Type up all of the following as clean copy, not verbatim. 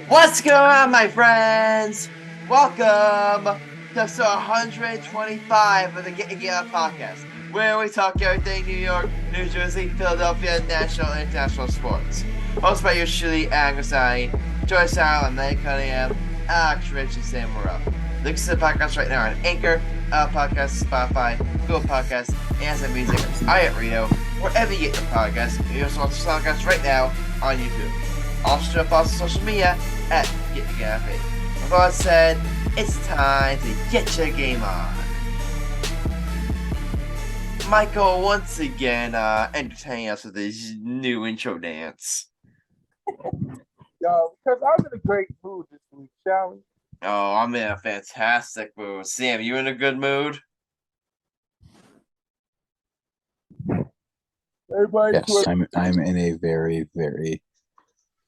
What's going on, my friends? Welcome to episode 125 of the Get Out podcast, where we talk everything New York, New Jersey, Philadelphia, national and international sports. Hosted by yours truly, Grassani, Joyce Allen, Nate Cunningham, Alex Rich, and Sam Morell. Links to the podcast right now on Anchor, Podcast, Spotify, Google Podcasts, Amazon Music, iHeartRadio, wherever you get your podcasts. You can also watch the podcast right now on YouTube. Also, follow us on social media at GetYourGameOn. With all that said, it's time to get your game on. Michael once again entertaining us with his new intro dance. Yo, because I'm in a great mood this week, shall we? Oh, I'm in a fantastic mood. Sam, you in a good mood? Everybody, Yes, I'm in a very, very,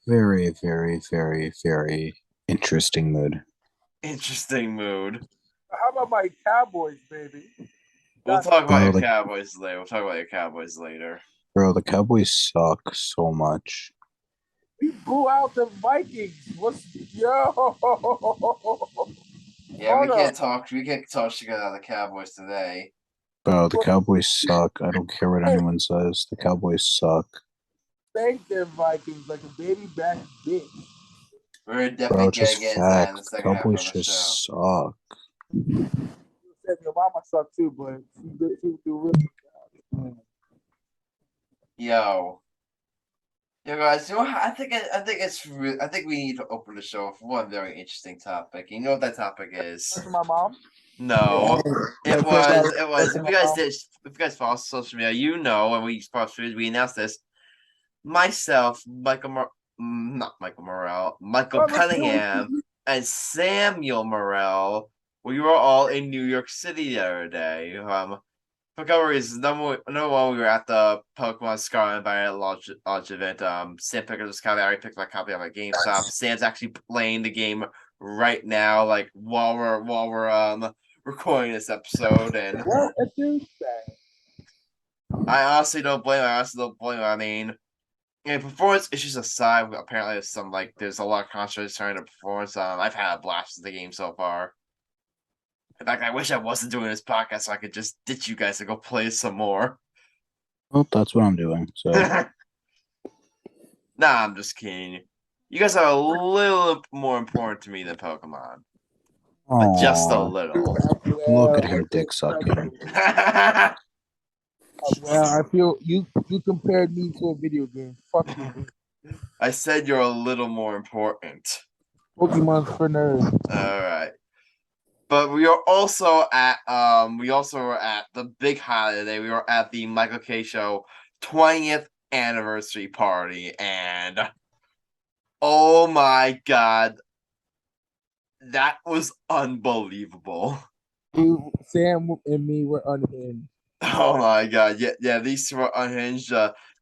very, very, very, very interesting mood. Interesting mood. How about my Cowboys, baby? We'll talk about your Bro, Cowboys later. Bro, the Cowboys suck so much. We blew out the Vikings. Yo? Yeah, we can't talk shit about the Cowboys today. Bro, the Cowboys suck. I don't care what anyone says. The Cowboys suck. Thank them Vikings like a baby back bitch. We're definitely Bro, gonna just get inside in fact. the The second half of Cowboys the just show. suck. You said your mama sucked too, but she do really good. Yo, guys. You know, I think we need to open the show with one very interesting topic. You know what that topic is? That's my mom. No, it was. If you guys did. if you guys follow social media, you know, and we announced this. Myself, Michael Cunningham, and Samuel Morell. We were all in New York City the other day. For a couple of reasons. Number one, we were at the Pokemon Scarlet and Violet launch event. Sam picked up this copy. I already picked my copy up at GameStop. Sam's actually playing the game right now, like while we're recording this episode. And What a douchebag. I honestly don't blame him. I mean, performance issues aside, apparently there's a lot of controversy surrounding the performance. I've had a blast with the game so far. In fact, I wish I wasn't doing this podcast so I could just ditch you guys and go play some more. Well, that's what I'm doing. So Nah, I'm just kidding. You guys are a little more important to me than Pokemon. But just a little. Look at him dick sucking. Well, I feel you compared me to a video game. Fuck you. I said you're a little more important. Pokemon's for nerds. Alright. But we are also at the big highlight today. We were at the Michael K Show 20th anniversary party, and oh my god, that was unbelievable. Sam and me were unhinged. Oh my god, yeah, these two were unhinged.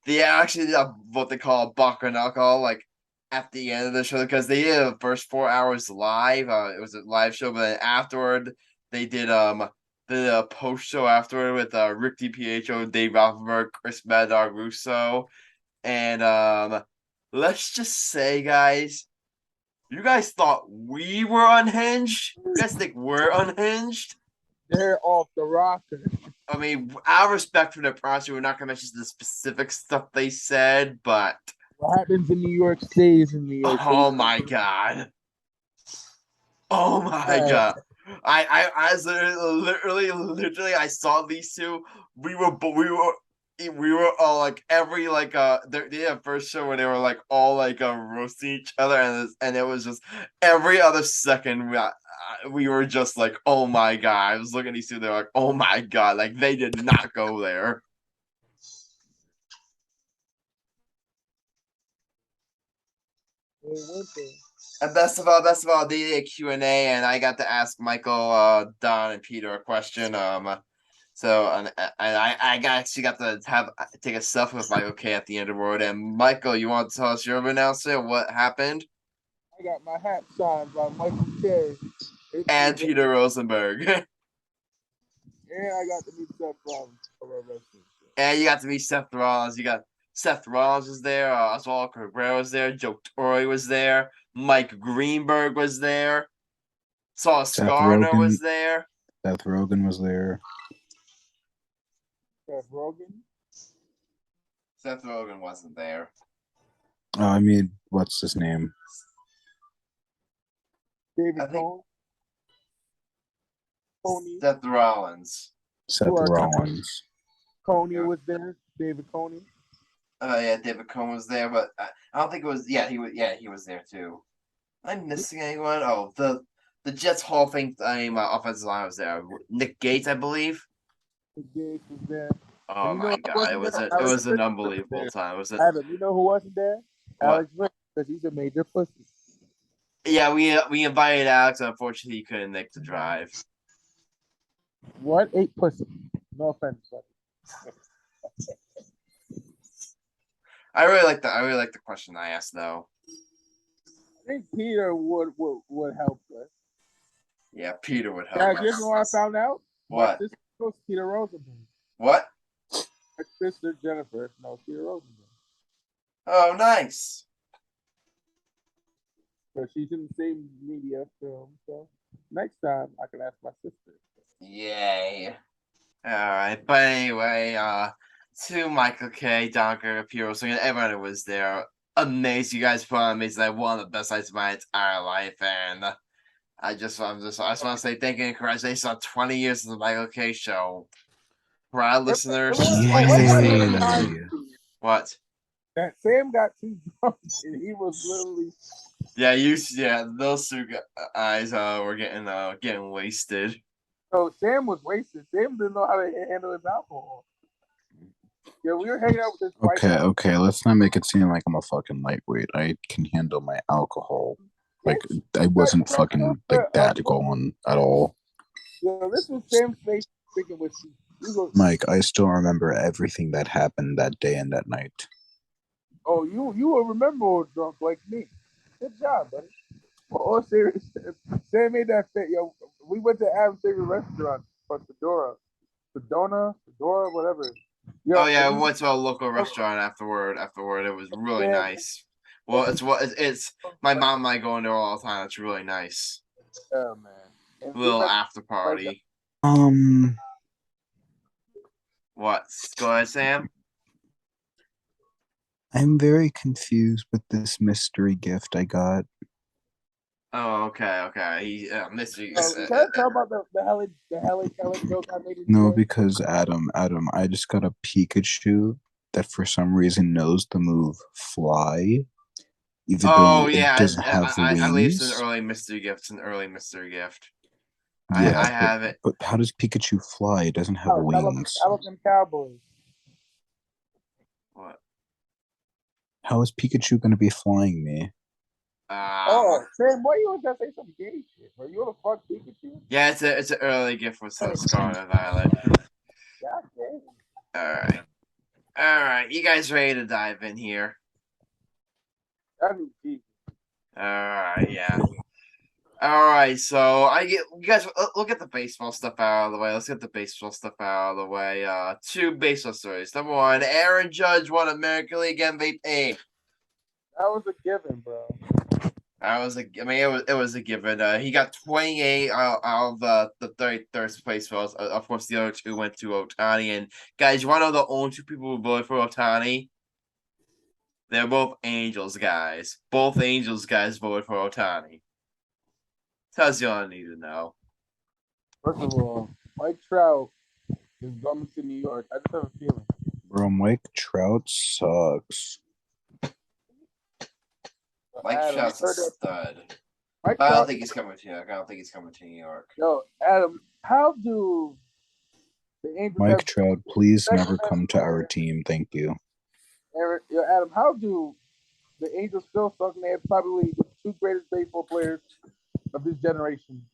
They actually did what they call a Baka alcohol, like at the end of the show, because they did the first 4 hours live. It was a live show, but then afterward they did the post show afterward with Rick DiPietro, Dave Rothenberg, Chris Murdock, Russo, and let's just say, guys, you guys thought we were unhinged? You guys think we're unhinged? They're off the rocker. I mean, out of respect for their privacy, we're not going to mention the specific stuff they said, but What happens in New York stays in New York. oh my god. Oh my god. I was literally I saw these two. We were all like every they had a first show where they were like all like roasting each other, and it was just every other second we were just like, oh my god. I was looking at these two, they're like, oh my god, like they did not go there. And best of all, they did a Q&A, and I got to ask Michael, Don, and Peter a question. So I actually got to take a selfie with Michael K at the end of the road. And Michael, you want to tell us your announcement? What happened? I got my hat signed by Michael K. And Peter Rosenberg. And I got to meet Seth Rollins for my wrestling. And you got to meet Seth Rollins. Seth Rollins was there. Oswaldo Cabrera was there. Joe Torre was there. Mike Greenberg was there. Sauce Gardner was there. Seth Rogen was there. Seth Rogen. Seth Rogen wasn't there. Oh, I mean, what's his name? David Cone. Seth Rollins. Seth Rollins. Coney was there. David Coney. Yeah, David Cone was there, but I don't think it was. Yeah, he was. Yeah, he was there too. Am I missing anyone? Oh, the Jets Hall of Fame offensive line was there. Nick Gates, I believe. Nick Gates was there. Oh my god, it was an unbelievable time. Was it? Adam, you know who wasn't there? What? Alex Rick, because he's a major pussy. Yeah, we invited Alex. Unfortunately, he couldn't make the drive. What? 8 pussy. No offense, buddy. I really like the question I asked though. I think Peter would help us. Yeah, Peter would help. Yeah, you know what I found out? What? This was Peter Rosenberg. What? My sister Jennifer knows Peter Rosenberg. Oh, nice. So she's in the same media film. So next time I can ask my sister. Yay. All right, but anyway, to Michael K, Donker, Piero, so everyone who was there, amazing. You guys put on amazing. Like one of the best nights of my entire life, and I just want to say thank you and congratulations on 20 years of the Michael K show. Proud listeners. What? That Sam got too drunk and he was literally. Yeah, those two guys were getting wasted. So Sam was wasted. Sam didn't know how to handle his alcohol. Yeah, we were hanging out with this. Okay. Let's not make it seem like I'm a fucking lightweight. I can handle my alcohol. Like I wasn't fucking like that going at all. Yeah, this was Sam's face speaking with you. Mike, I still remember everything that happened that day and that night. Oh, you will remember a drunk like me. Good job, buddy. For all serious, Sam made that fit. Yo, we went to Adam's favorite restaurant, Fedora, whatever. Yo, oh yeah, we went to a local restaurant afterward. It was really nice. Well, it's my mom and I go in there all the time. It's really nice. Oh man, A little after party. What? Go ahead, Sam. I'm very confused with this mystery gift I got. Oh, okay. Mystery. Can I talk about the Helen joke I made? No, because Adam, I just got a Pikachu that for some reason knows the move fly. Even though it doesn't have wings. I believe it's an early mystery gift. Yeah, I have it. But how does Pikachu fly? It doesn't have wings. How about them Cowboys? What? How is Pikachu going to be flying me? Sam, why you always gotta say some gay shit? Are you gonna fuck Pikachu? Yeah, it's an early gift with Scarlet Violet. God All right. You guys ready to dive in here? damn. All right, yeah. All right, so you guys look at the baseball stuff out of the way. Let's get the baseball stuff out of the way. 2 baseball stories. Number 1, Aaron Judge won American League MVP. That was a given, bro. It was a given. He got 28 out of the 33rd place votes. Of course, the other 2 went to Ohtani. And guys, you want to know the only 2 people who voted for Ohtani? They're both Angels guys. Both Angels guys voted for Ohtani. Tells you all I need to know. First of all, Mike Trout is coming to New York. I just have a feeling. Bro, Mike Trout sucks. Mike Trout's a stud. I don't think he's coming to New York. Yo, Adam, how do the Angels Mike Trout, please never come to our team. Thank you. Yo, Adam, how do the Angels still suck? And they have probably the 2 greatest baseball players of this generation.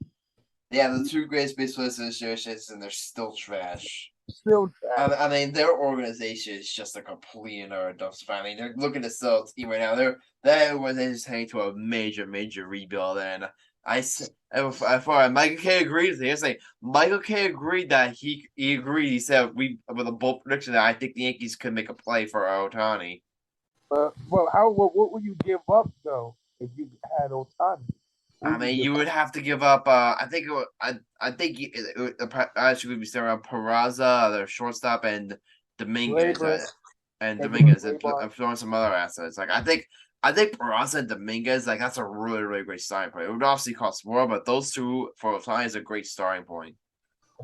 Yeah, the 2 greatest baseball players of this generation, and they're still trash. Still trash. I mean, their organization is just a complete and utter dumpster fire. I mean, they're looking to sell a team right now. Their organization is heading to a major rebuild, and For Michael K agreed. Here's like Michael K agreed that he agreed. He said we with a bold prediction that I think the Yankees could make a play for Ohtani. Well, what would you give up though if you had Ohtani? I mean, you would have to give up. I think it would, I think I should be still around Peraza, their shortstop, and Dominguez, Dominguez, and throwing some other assets. Like I think Peraza and Dominguez, like that's a really great starting point. It would obviously cost more, but those two for Ohtani is a great starting point.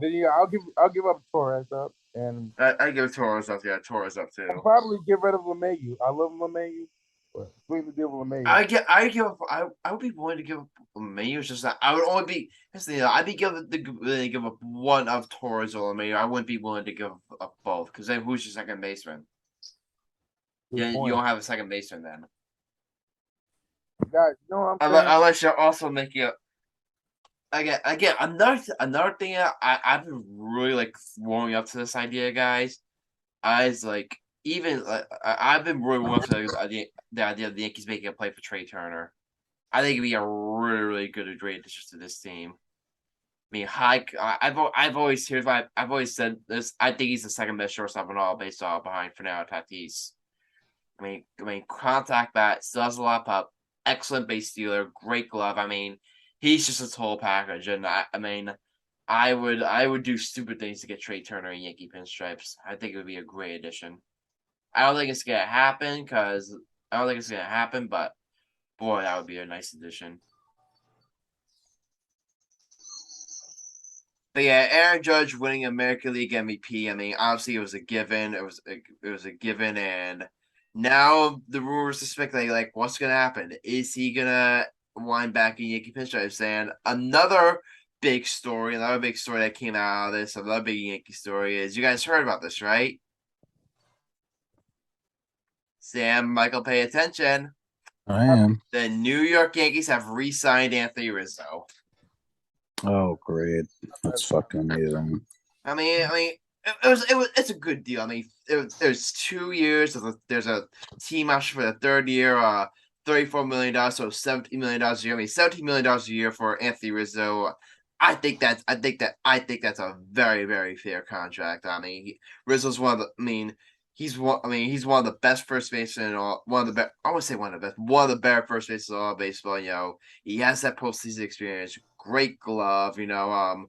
Then I'll give up Torres up, and I give Torres up. Yeah, Torres up too. I'll probably get rid of LeMahieu. I love LeMahieu, but between the deal with LeMahieu, I would be willing to give up LeMahieu. It's just that I would only be. I'd be willing to give up one of Torres or LeMahieu. I wouldn't be willing to give up both because then who's your second baseman? Yeah, you don't have a second baseman then. Guys, you know what I'm saying? Unless you're also making a. Again, another thing I've been really like warming up to this idea, guys. I've been really warming up to the idea of the Yankees making a play for Trey Turner. I think it'd be a really good great addition to this team. I mean, I've always said this. I think he's the second best shortstop in all baseball behind Fernando Tatis. I mean, contact bat, still has a lot of pop, excellent base stealer, great glove. I mean, he's just a total package, and I would do stupid things to get Trey Turner in Yankee pinstripes. I think it would be a great addition. I don't think it's gonna happen but boy, that would be a nice addition. But yeah, Aaron Judge winning American League MVP. I mean, obviously it was a given. It was a given, and now the rumors are speculating like what's gonna happen. Is he gonna wind back in Yankee pinstripes? And another big story that came out of this, another big Yankee story is you guys heard about this, right? Sam, Michael, pay attention. I am. The New York Yankees have re-signed Anthony Rizzo. Oh, great! That's fucking amazing. I mean, it's a good deal. I mean, there's 2 years. There's a team option for the third year. $34 million, so $17 million a year. I mean, $17 million a year for Anthony Rizzo. I think that's a very fair contract. I mean, Rizzo's one of the. I mean, he's one of the best first basemen. One of the best. I would say one of the best. One of the better first basemen in all baseball. You know, he has that postseason experience. Great glove. You know,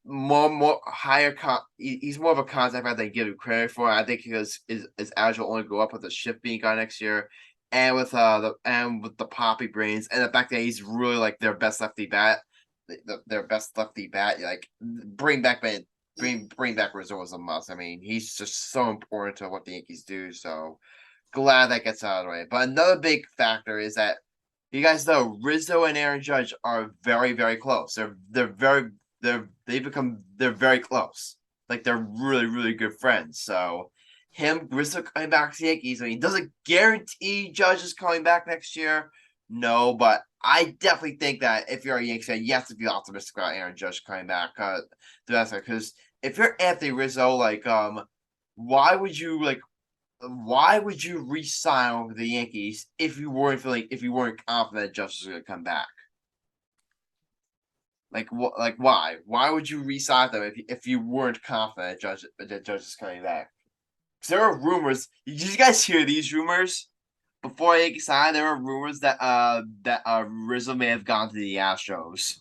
more higher. He's more of a contact man than give him credit for. I think because his average will only go up with the shift being gone next year. And with the poppy brains and the fact that he's really like their best lefty bat, their best lefty bat, like bring back Rizzo as a must. I mean, he's just so important to what the Yankees do. So glad that gets out of the way. But another big factor is that you guys know Rizzo and Aaron Judge are very close. They're very close. Like they're really good friends. So Rizzo coming back to the Yankees, I mean, doesn't guarantee Judge is coming back next year. No, but I definitely think that if you're a Yankees fan, you have to be optimistic about Aaron Judge coming back. Because if you're Anthony Rizzo, like, why would you re-sign over the Yankees if you weren't confident Judge was going to come back? Like what? Like why? Why would you re-sign them if you weren't confident that Judge is coming back? There are rumors. Did you guys hear these rumors? Before Yankees signed, there were rumors that Rizzo may have gone to the Astros.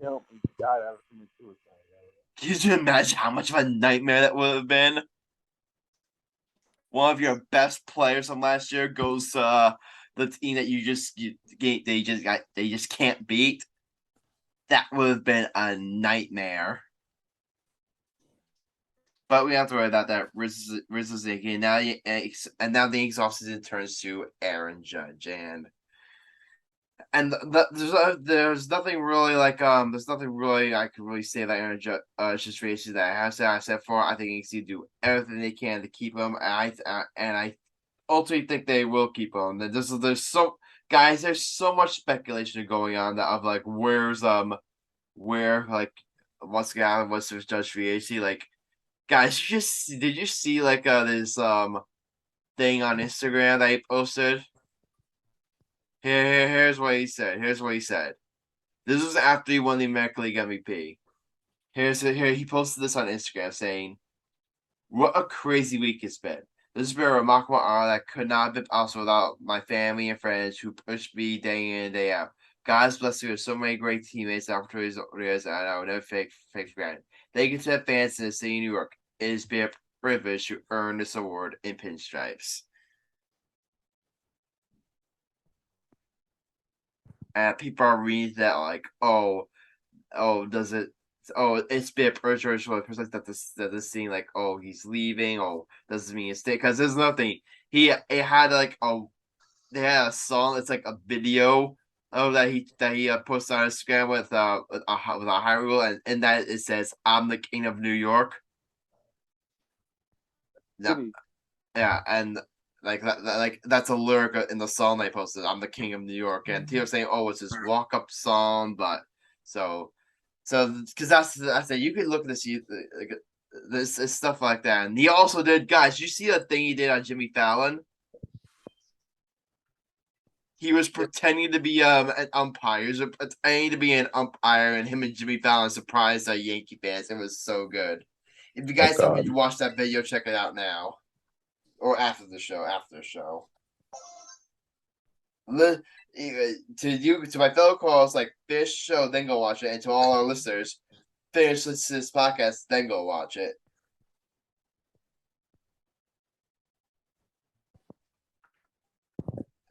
you know, God, I was suicide. Can you imagine how much of a nightmare that would have been? One of your best players from last year goes to the team that they just can't beat. That would have been a nightmare. But we have to worry about that. Rizzo's thinking now, and now the Yankees offseason turns to Aaron Judge, and there's nothing really I can really say that Aaron Judge just racing that I said for. I think Yankees do everything they can to keep him, and I ultimately think they will keep him. And there's so much speculation going on that of like where what's going on with this Judge free agency, like. Guys, did you see like this thing on Instagram that he posted? Here's what he said. This was after he won the American League MVP. Here he posted this on Instagram saying, "What a crazy week it's been. This has been a remarkable honor that could not have been possible without my family and friends who pushed me day in and day out. God's blessed me with so many great teammates and opportunities, and I will never take for granted. Thank you to the fans in the city of New York. It has been a privilege to earn this award in pinstripes." And people are reading that like, does it? Oh, it's been a privilege that this scene like, oh, he's leaving. Oh, does it mean stay? Because there's nothing. It had like they had a song. It's like a video that he posted on Instagram with a Hyrule, and in that it says, "I'm the king of New York." No, yeah, and like that's a lyric in the song they posted. "I'm the king of New York," and people saying, "Oh, it's his walk up song," but because that's it. You could look at this, like this stuff like that, and he also did. Guys, you see the thing he did on Jimmy Fallon? He was pretending to be an umpire. He was pretending to be an umpire, and him and Jimmy Fallon surprised our Yankee fans. It was so good. If you guys haven't watched that video, check it out now. Or after the show. To my fellow calls, like finish the show, then go watch it. And to all our listeners, finish this podcast, then go watch it.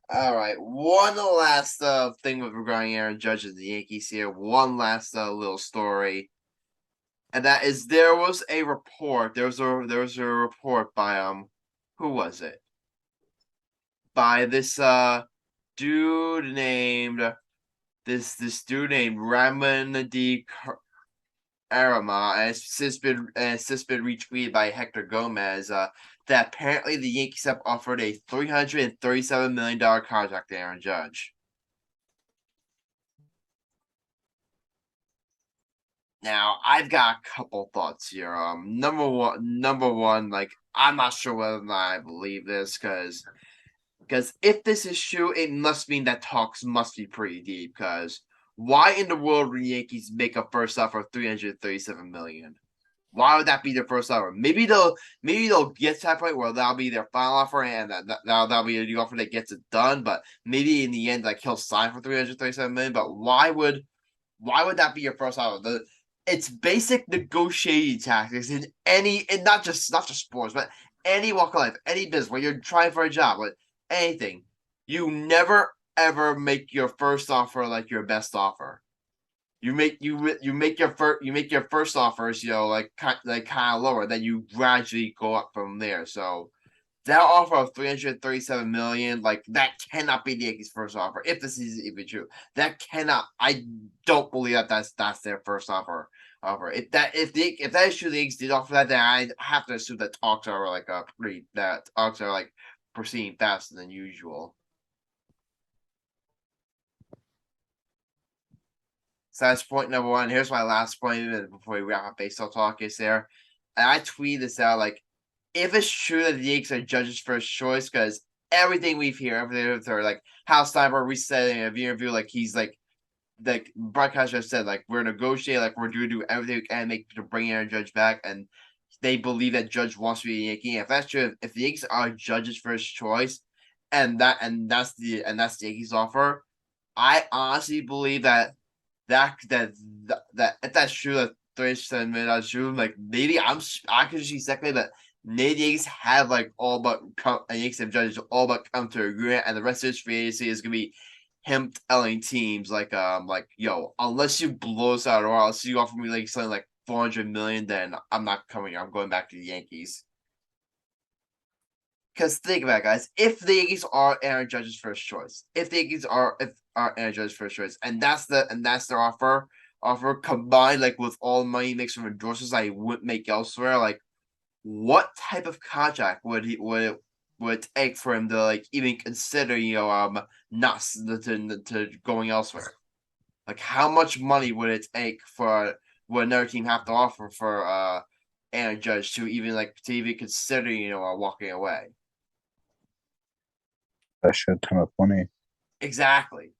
All right, one last thing with regarding Aaron Judge and the Yankees here. One last little story, and that is there was a report. There was a report by who was it? By this dude named Ramon D. Arama, and it's since been retweeted by Hector Gomez. That apparently the Yankees have offered a $337 million contract to Aaron Judge. Now, I've got a couple thoughts here. Number one, like I'm not sure whether or not I believe this because if this is true, it must mean that talks must be pretty deep. Because why in the world would the Yankees make a first offer of $337 million? Why would that be their first offer? Maybe they'll get to that point where that'll be their final offer, and that'll be the offer that gets it done. But maybe in the end, like he'll sign for $337 million. But why would that be your first offer? It's basic negotiating tactics in not just sports, but any walk of life, any business where you're trying for a job, like anything. You never ever make your first offer like your best offer. You make your first offers, like kind of lower, then you gradually go up from there. So that offer of $337 million, like that cannot be the Yankees' first offer. If this is even true, that cannot. I don't believe that's their first offer. If that is true, the Yankees did offer that, then I have to assume that talks are proceeding faster than usual. So that's point number one. Here's my last point before we wrap up baseball talk is there. And I tweeted this out like, if it's true that the Yankees are Judge's first choice, because everything we've heard, like Hal Steinberg resetting an interview, like he's like broadcaster said, like we're negotiating, like we're going to do everything we can to bring Aaron Judge back, and they believe that Judge wants to be a Yankee. And if that's true, if the Yankees are Judge's first choice, and that's the Yankees offer, I honestly believe that if that's true, that $37 million true, like maybe I could see secondly that maybe the Yankees have like all but Yankees have Judges all but come to agreement, and the rest of this free agency is gonna be him telling teams like yo, unless you blow us out or else you offer me like something like $400 million, then I'm not coming. I'm going back to the Yankees. Because think about it, guys. If the Yankees are Aaron Judge's first choice, if Aaron Judge's first choice, and that's their offer combined like with all the money he makes from endorsements I wouldn't make elsewhere, like what type of contract would it take for him to like even consider not to going elsewhere? Like how much money would it take would another team have to offer for Aaron Judge to even consider walking away? That shit ton of money. Exactly.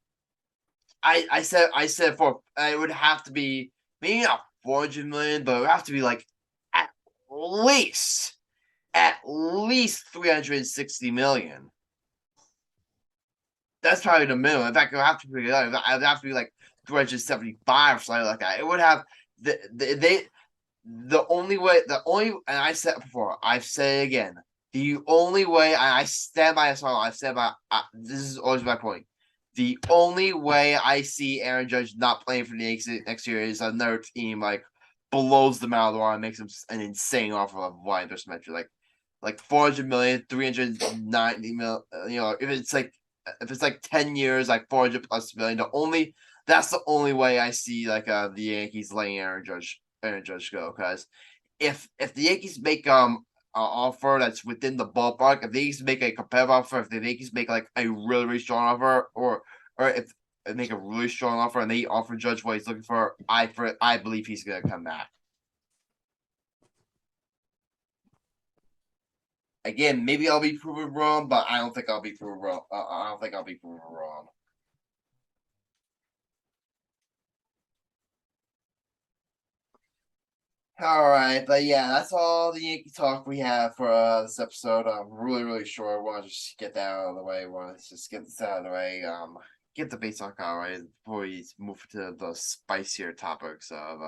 I said for it would have to be maybe not 400 million, but it would have to be like at least at least 360 million. That's probably the minimum. In fact, it would have to be like 375 or something like that. It would have the only way, and I said it before, I've said it again. The only way, I stand by this. I stand by. This is always my point. The only way I see Aaron Judge not playing for the Yankees next year is another team like blows them out of the water and makes them an insane offer of what I just mentioned, like 400 million, 390 million. If it's like 10 years, like 400 plus million. That's the only way I see like the Yankees letting Aaron Judge go, because if the Yankees make an offer that's within the ballpark, if the Yankees make a competitive offer, if the Yankees make like a really, really strong offer, or if they make a really strong offer and they offer Judge what he's looking for, I believe he's gonna come back. Again, maybe I'll be proven wrong, but I don't think I'll be proven wrong. I don't think I'll be proven wrong. All right, but yeah, that's all the Yankee talk we have for this episode. I'm really, really short. I want to just get that out of the way. I want to just get this out of the way. Get the base talk out of the way before we move to the spicier topics of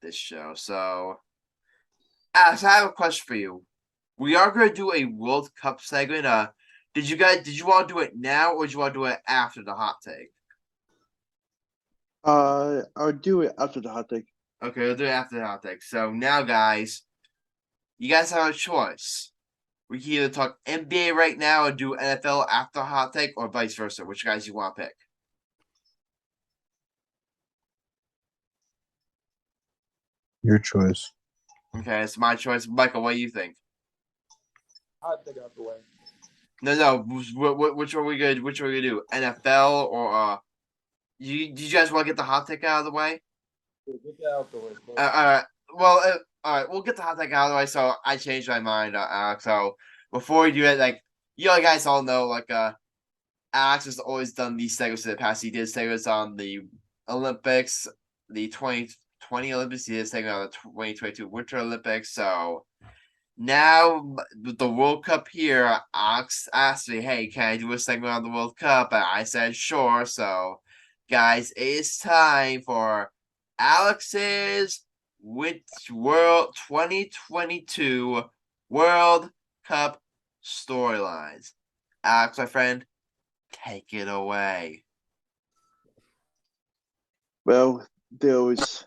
this show. So I have a question for you. We are going to do a World Cup segment. Did you want to do it now, or did you want to do it after the hot take? I'll do it after the hot take. Okay, we'll do it after the hot take. So now, guys, you guys have a choice. We can either talk NBA right now and do NFL after hot take, or vice versa. Which guys you want to pick? Your choice. Okay, it's my choice. Michael, what do you think? Hot take out the way. No. Which one are we gonna do? NFL or do you guys want to get the hot take out of the way? Yeah, get that out the way. All right. Well, all right. We'll get the hot take out of the way. So I changed my mind, Alex. So before we do it, like you guys all know, like Alex has always done these segments in the past. He did segments on the Olympics, the 2020 Olympics. He did a segment on the 2022 Winter Olympics. So now with the World Cup here, Alex asked me, "Hey, can I do a segment on the World Cup?" And I said, "Sure." So, guys, it's time for Alex's World 2022 World Cup storylines. Alex, my friend, take it away. Well, there was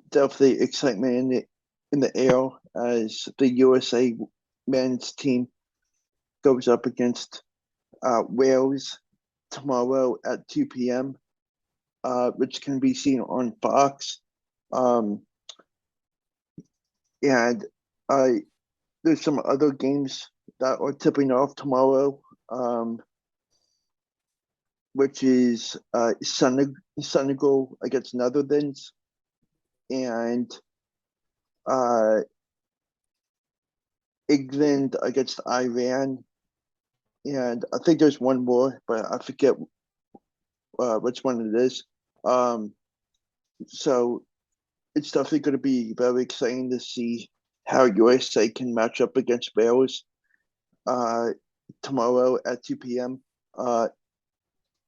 definitely excitement in the air as the USA men's team goes up against Wales tomorrow at 2 p.m., which can be seen on Fox. And there's some other games that are tipping off tomorrow, which is Senegal against Netherlands, and England against Iran, and I think there's one more, but I forget which one it is. So it's definitely going to be very exciting to see how USA can match up against Wales tomorrow at 2 p.m. And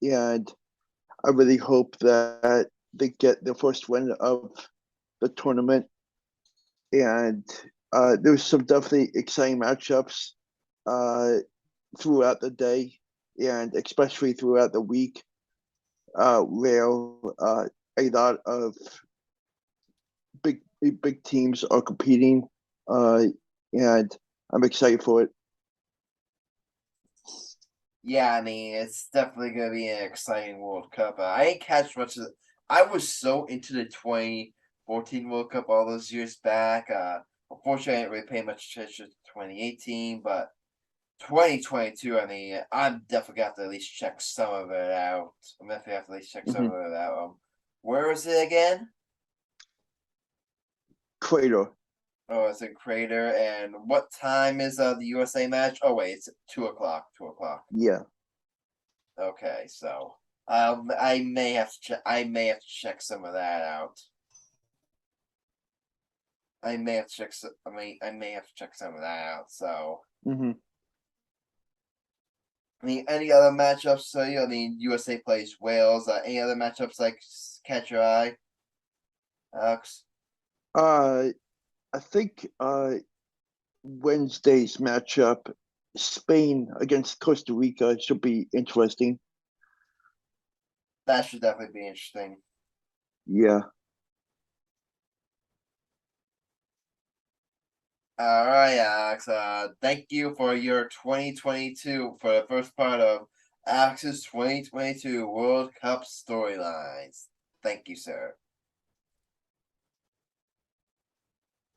I really hope that they get the first win of the tournament. And there's some definitely exciting matchups throughout the day, and especially throughout the week, where a lot of big teams are competing, and I'm excited for it. Yeah, I mean, it's definitely going to be an exciting World Cup. I didn't catch much of it. I was so into the 2014 World Cup all those years back. Unfortunately, I didn't really pay much attention to 2018, but 2022, I mean, I'm definitely got to at least check some of it out. I'm definitely have to at least check some of it out. Where is it again? Crater. Oh, it's in Crater. And what time is the USA match? Oh, wait, it's at 2 o'clock. 2 o'clock. Yeah. Okay, so I may have to check some of that out. I may have to check some of that out. So. Mm-hmm. Any other matchups? So USA plays Wales. Any other matchups like catch your eye, Alex? I think Wednesday's matchup, Spain against Costa Rica, should be interesting. That should definitely be interesting. Yeah. All right, Alex. Thank you for your 2022 for the first part of Alex's 2022 World Cup storylines. Thank you, sir.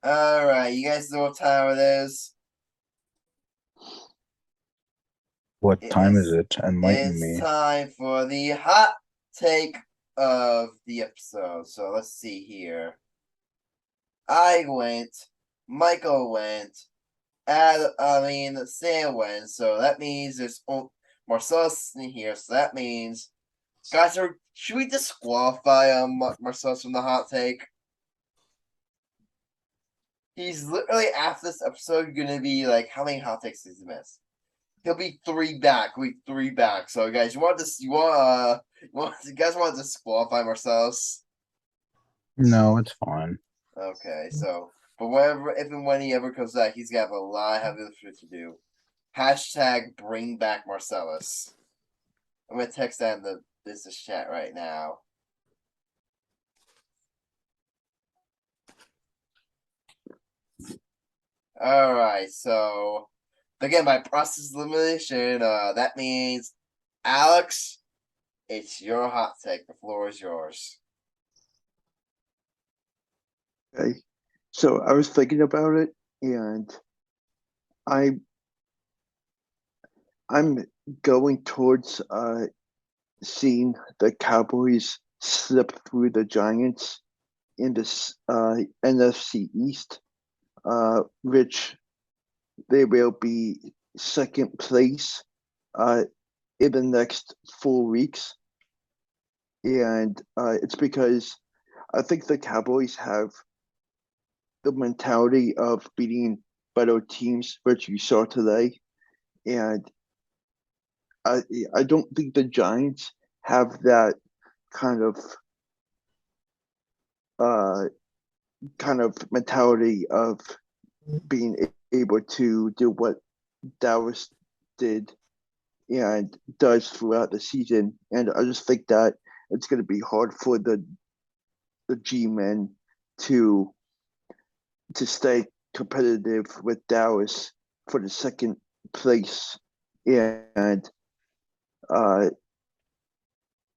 All right, you guys know what time it is? What time is it? Enlighten me. It's time for the hot take of the episode. So let's see here. I went. Michael went. Sam went. So that means there's Marcellus in here. So that means, guys, should we disqualify Marcellus from the hot take? He's literally after this episode gonna be like, how many hot takes does he miss? He'll be 3 back. Week 3 back. So guys, you guys want to disqualify Marcellus? No, it's fine. Okay, so if and when he ever comes back, he's gonna have a lot of heavy lifting to do. Hashtag bring back Marcellus. I'm gonna text that in the business chat right now. All right, so again, by process elimination, that means Alex, it's your hot take. The floor is yours. Okay. So I was thinking about it, and I'm going towards seeing the Cowboys slip through the Giants in this NFC East, which they will be second place in the next 4 weeks. And it's because I think the Cowboys have the mentality of beating better teams, which you saw today. And I don't think the Giants have that kind of mentality of being able to do what Dallas did and does throughout the season. And I just think that it's going to be hard for the G-men to stay competitive with Dallas for the second place. And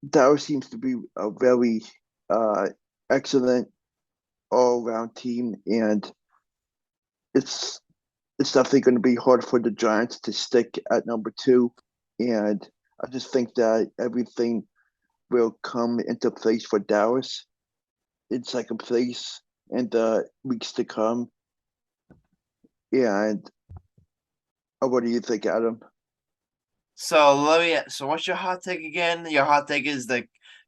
Dallas seems to be a very excellent all-around team, and it's definitely going to be hard for the Giants to stick at number 2. And I just think that everything will come into place for Dallas in second place in the weeks to come. And what do you think, Adam? So what's your hot take again? Your hot take is the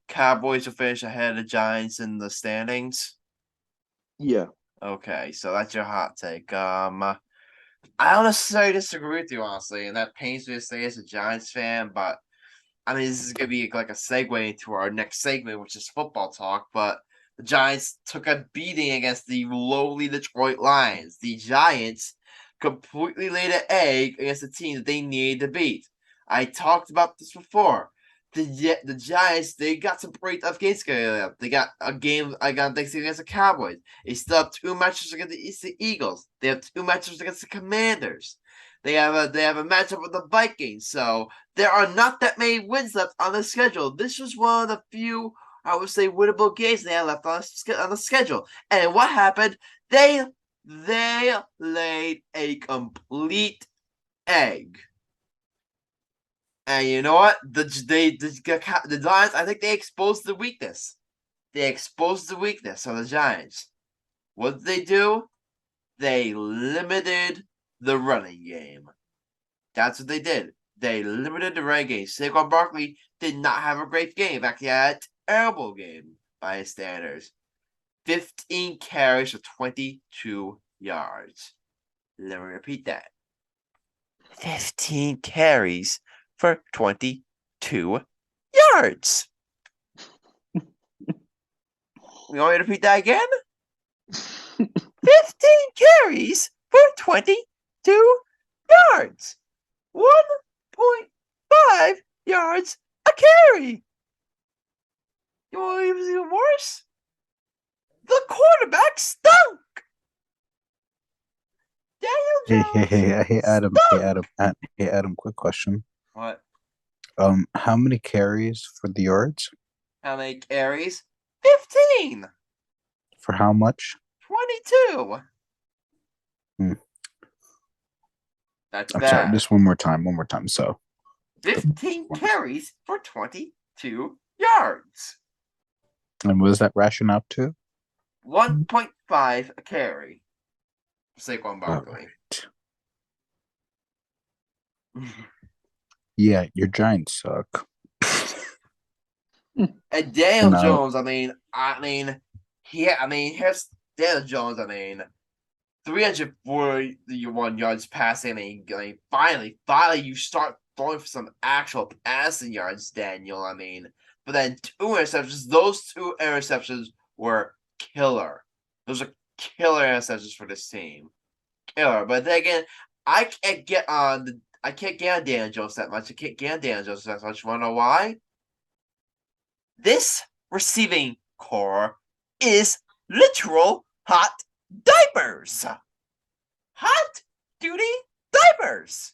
Cowboys will finish ahead of the Giants in the standings? Yeah. Okay, so that's your hot take. I don't necessarily disagree with you, honestly, and that pains me to say as a Giants fan, but this is gonna be like a segue into our next segment, which is football talk. But the Giants took a beating against the lowly Detroit Lions. The Giants completely laid an egg against the team that they needed to beat. I talked about this before. The Giants, they got some pretty tough games going up. They got a game against the Cowboys. They still have 2 matches against the Eagles. They have 2 matches against the Commanders. They have a matchup with the Vikings. So there are not that many wins left on the schedule. This was one of the few, I would say, winnable games they had left on the schedule. And what happened? They laid a complete egg. And you know what? The Giants, I think they exposed the weakness. They exposed the weakness of the Giants. What did they do? They limited the running game. That's what they did. they limited the running game. Saquon Barkley did not have a great game. In fact, he had a terrible game by his standards. 15 carries for 22 yards. Let me repeat that. 15 carries for 22 yards. You want me to repeat that again? 15 carries for 22 yards. 1.5 yards a carry. You want me to be even worse? The quarterback stunk. Daniel Jones. Hey, Adam. Quick question. What? How many carries for the yards? How many carries? 15. For how much? 22. That's I'm bad. sorry, just one more time. So 15 carries for 22 yards. And what does that ration out to? 1.5 a carry. Saquon Barkley. Right. Yeah, your Giants suck. And Daniel Jones, here's Daniel Jones, 341 yards passing. Finally, you start throwing for some actual passing yards, Daniel. But then 2 interceptions. Those 2 interceptions were killer. Those are killer interceptions for this team. Killer. But then again, I can't get on Daniel Jones that much. You wanna know why? This receiving core is literal hot diapers. Hot duty diapers.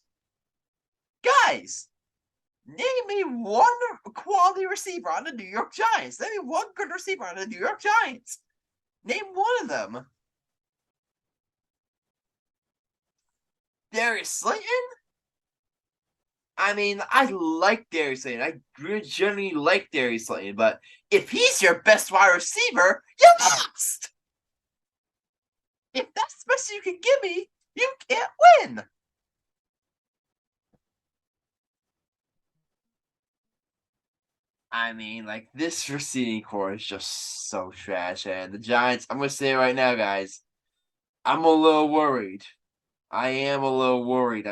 Guys, name me one quality receiver on the New York Giants. Name me one good receiver on the New York Giants. Name one of them. Darius Slayton? I like Darius Slayton. I generally like Darius Slayton, but if he's your best wide receiver, you lost. If that's the best you can give me, you can't win. This receiving core is just so trash. And the Giants, I'm going to say it right now, guys. I'm a little worried. I am a little worried.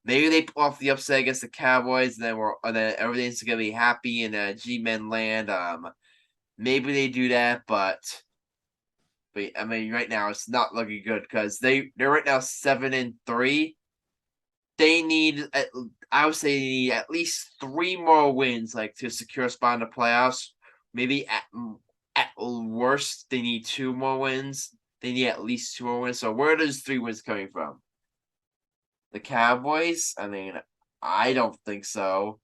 Maybe they pull off the upset against the Cowboys, and then everything's going to be happy in G-Men land. Maybe they do that, but right now it's not looking good because they're right now 7-3. They need, I would say, they need at least 3 more wins, to secure a spot in the playoffs. Maybe at worst they need 2 more wins. They need at least 2 more wins. So where are those 3 wins coming from? The Cowboys? I don't think so.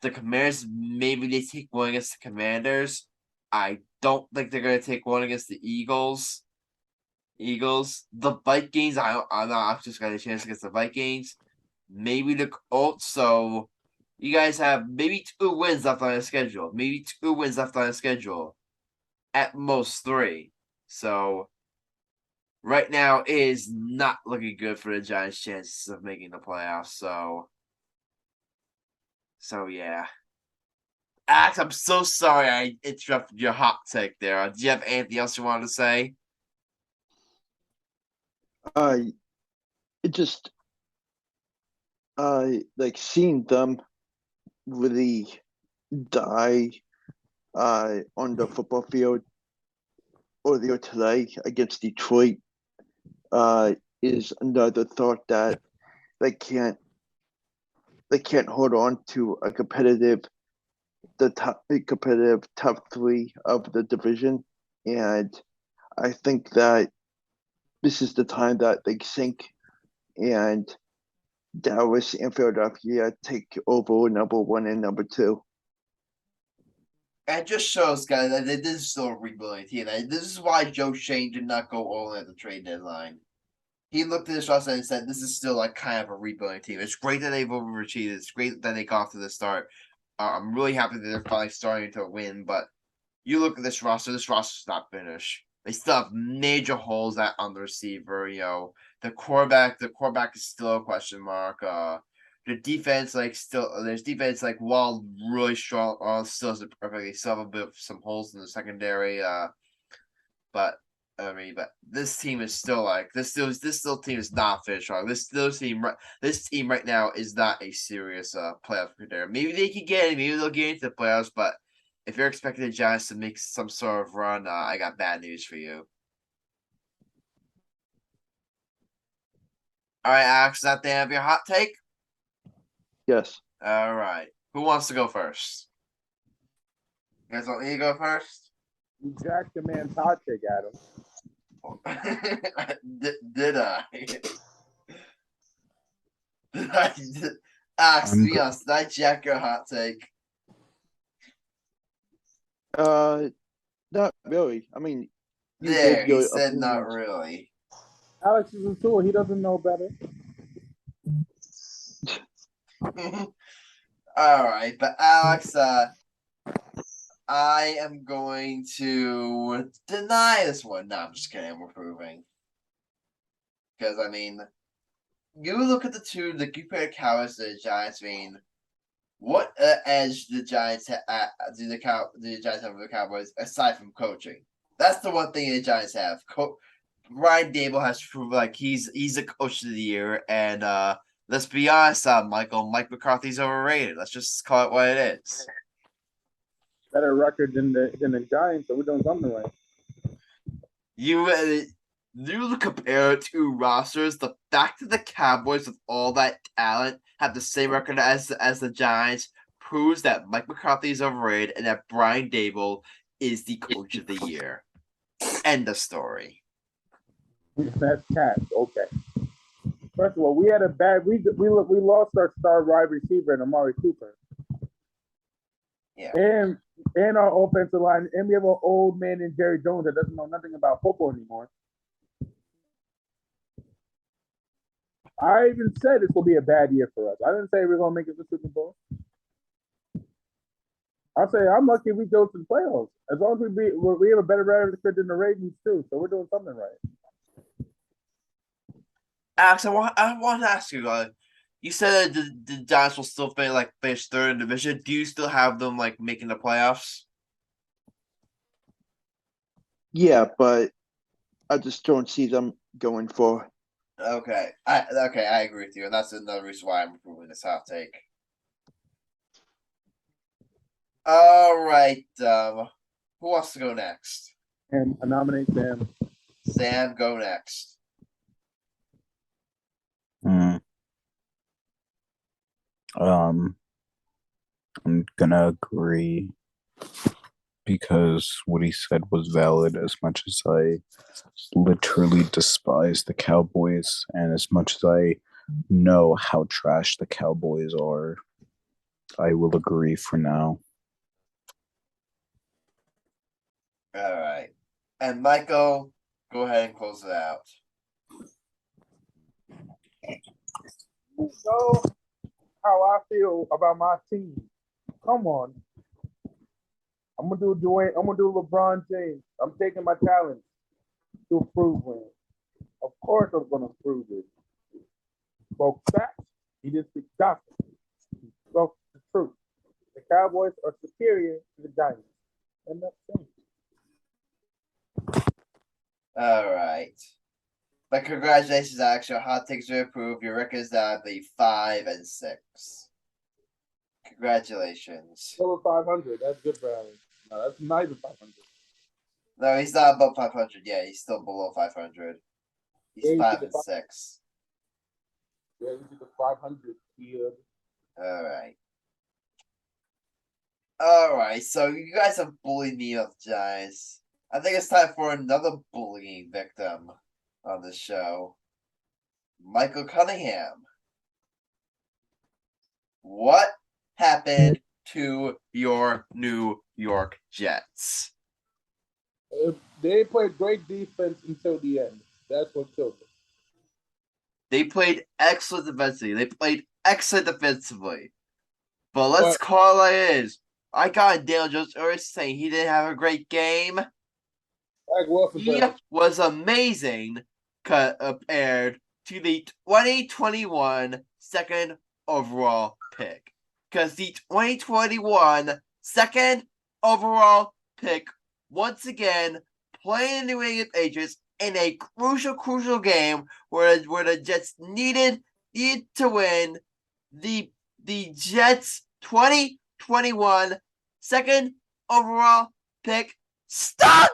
The Commanders, maybe they take one against the Commanders. I don't think they're going to take one against the Eagles. The Vikings, I'm not just got a chance against the Vikings. Maybe the Colts. So you guys have maybe 2 wins left on the schedule. At most 3. So right now it is not looking good for the Giants' chances of making the playoffs. So yeah. Ax, I'm so sorry I interrupted your hot take there. Do you have anything else you want to say? It just seeing them really die on the football field earlier today against Detroit is another thought that they can't hold on to a competitive top 3 of the division, and I think that this is the time that they sink and Dallas and Philadelphia take over number 1 and number 2. It just shows, guys, that this is still a rebuilding team. This is why Joe Shane did not go all in at the trade deadline. He looked at this roster and said, this is still kind of a rebuilding team. It's great that they've overachieved. It's great that they got off to the start. I'm really happy that they're finally starting to win, but you look at this roster's not finished. They still have major holes on the receiver. The quarterback is still a question mark. the defense there's defense while really strong, still isn't perfect. They still have a bit of some holes in the secondary. But this team is still this team is not finished strong. This team right now is not a serious playoff contender. Maybe they can get it. Maybe they'll get into the playoffs. But if you're expecting the Giants to make some sort of run, I got bad news for you. All right, Alex, is that the end of your hot take? Yes. All right. Who wants to go first? You guys want me to go first? You jacked the man's hot take, Adam. Did I? Alex, to be honest, did I jack your hot take? Not really. I mean, he said not really. Alex is a tool. He doesn't know better. All right, but Alex, I am going to deny this one. No, I'm just kidding. I'm approving. Because, you look at you compare the Cowboys to the Giants. What edge do the Giants have? Do the Giants have over the Cowboys aside from coaching? That's the one thing the Giants have. Brian Daboll has proved he's a coach of the year, and let's be honest, Mike McCarthy's overrated. Let's just call it what it is. Better record than the Giants, so we're doing something right. You compare two rosters. The fact that the Cowboys, with all that talent, have the same record as the Giants proves that Mike McCarthy is overrated and that Brian Daboll is the coach of the year. End of story. That's cat. Okay. First of all, we had we lost our star wide receiver in Amari Cooper. Yeah. And our offensive line, and we have an old man in Jerry Jones that doesn't know nothing about football anymore. I even said this will be a bad year for us. I didn't say we're gonna make it to the Super Bowl. I'll say I'm lucky if we go to the playoffs. As long as we have a better record than the Ravens too, so we're doing something right. Alex, I want to ask you. You said that the Giants will still finish third in the division. Do you still have them making the playoffs? Yeah, but I just don't see them going for. Okay, I agree with you, and that's another reason why I'm approving this hot take. All right, who wants to go next? And I nominate Sam. Sam, go next. I'm gonna agree because what he said was valid. As much as I literally despise the Cowboys, and as much as I know how trash the Cowboys are, I will agree for now. All right, and Michael, go ahead and close it out. So, how I feel about my team. Come on. I'm gonna do Dwayne. I'm gonna do LeBron James. I'm taking my talent to improve win. Of course, I'm gonna prove it. Spoke facts. He didn't speak gospel. He spoke the truth. The Cowboys are superior to the Giants, and that's it. All right. But congratulations, Alex. Your hot takes are approved. Your record is now 5-6. Congratulations. Over 500. That's good for Alex. No, that's not even 500. No, he's not above 500 yet. He's still below 500. He's 5-6. Yeah, we did the 500 here. All right. All right. So you guys have bullied me about the Giants. I think it's time for another bullying victim on the show. Michael Cunningham. What happened to your New York Jets? They played great defense until the end. That's what killed them. They played excellent defensively. But let's call it like it is. I got Daniel Jones earlier saying he didn't have a great game. He was amazing compared to the 2021 second overall pick. Because the 2021 second overall pick, once again, playing the New England Patriots in a crucial game where the Jets needed to win. The Jets 2021 second overall pick stuck.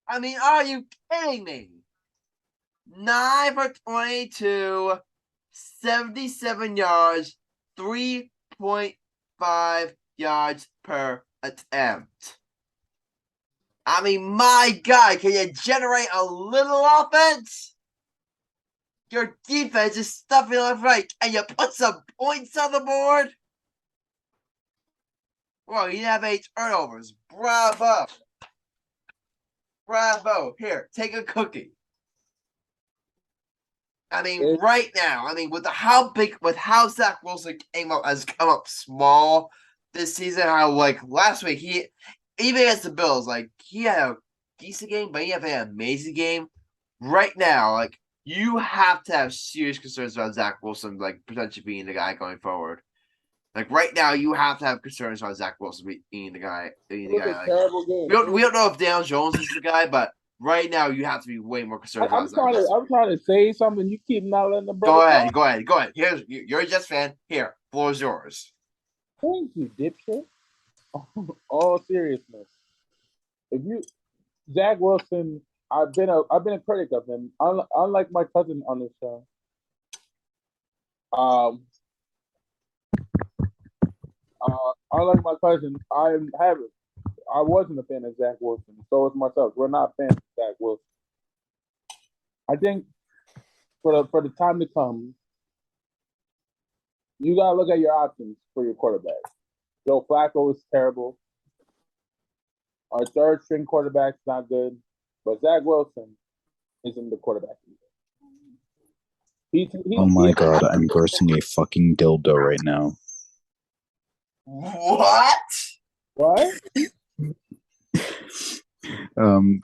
I mean, are you kidding me? 9 for 22, 77 yards, 3.5 yards per attempt. I mean, my God, can you generate a little offense? Your defense is stuffing left right, and you put some points on the board? Well, you have 8 turnovers. Bravo. Bravo. Here, take a cookie. I mean, right now, with how Zach Wilson has come up small this season, how like last week even against the Bills, like he had a decent game, but he had an amazing game. Right now, like you have to have serious concerns about Zach Wilson, like potentially being the guy going forward. Like right now, you have to have concerns about Zach Wilson being the guy. Terrible game. We don't know if Daniel Jones is the guy, but right now you have to be way more concerned about Zach Wilson. I'm trying to say something. You keep not letting the brother Go ahead. You're a Jets fan. Here, floor is yours. Thank you, dipshit. All seriousness. Zach Wilson, I've been a critic of him. Unlike my cousin on this show. Unlike my cousin, I wasn't a fan of Zach Wilson. So is myself. We're not fans of Zach Wilson. I think for the time to come, you gotta look at your options for your quarterback. Joe Flacco is terrible. Our third string quarterback's not good, but Zach Wilson isn't the quarterback either. Oh my God, I'm bursting a fucking dildo right now. What?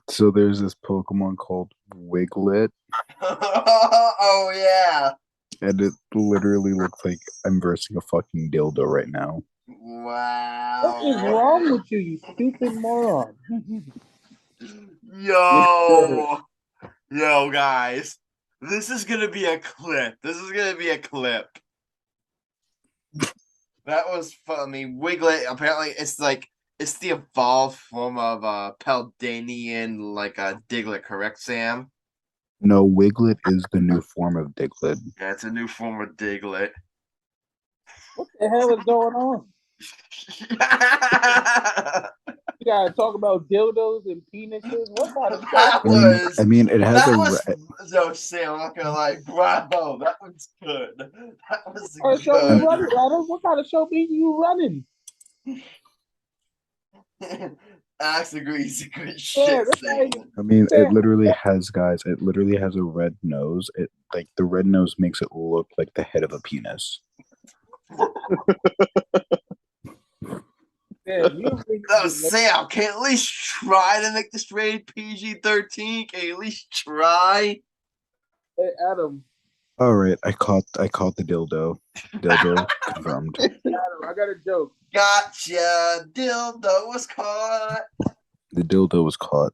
So there's this Pokemon called Wiglet. Oh yeah. And it literally looks like I'm bursting a fucking dildo right now. Wow. What is wrong with you, you stupid moron? Yo, guys. This is gonna be a clip. That was funny. Wiglet, apparently it's the evolved form of Peldanian, like a Diglett, correct, Sam? No, Wiglet is the new form of Diglett. Yeah, it's a new form of Diglett. What the hell is going on? You gotta talk about dildos and penises. What kind of stuff? I mean, it has No, Sam, I'm not gonna lie. Bravo, that was good. That was good. Show you running, Adam. What kind of show are you running? Alex agrees. It's a good shit. I mean, it literally has a red nose. The red nose makes it look like the head of a penis. Sam, can you at least try to make this rated PG-13? Can you at least try? Hey, Adam. All right, I caught the dildo. Dildo confirmed. Adam, I got a joke. Gotcha. Dildo was caught. The dildo was caught.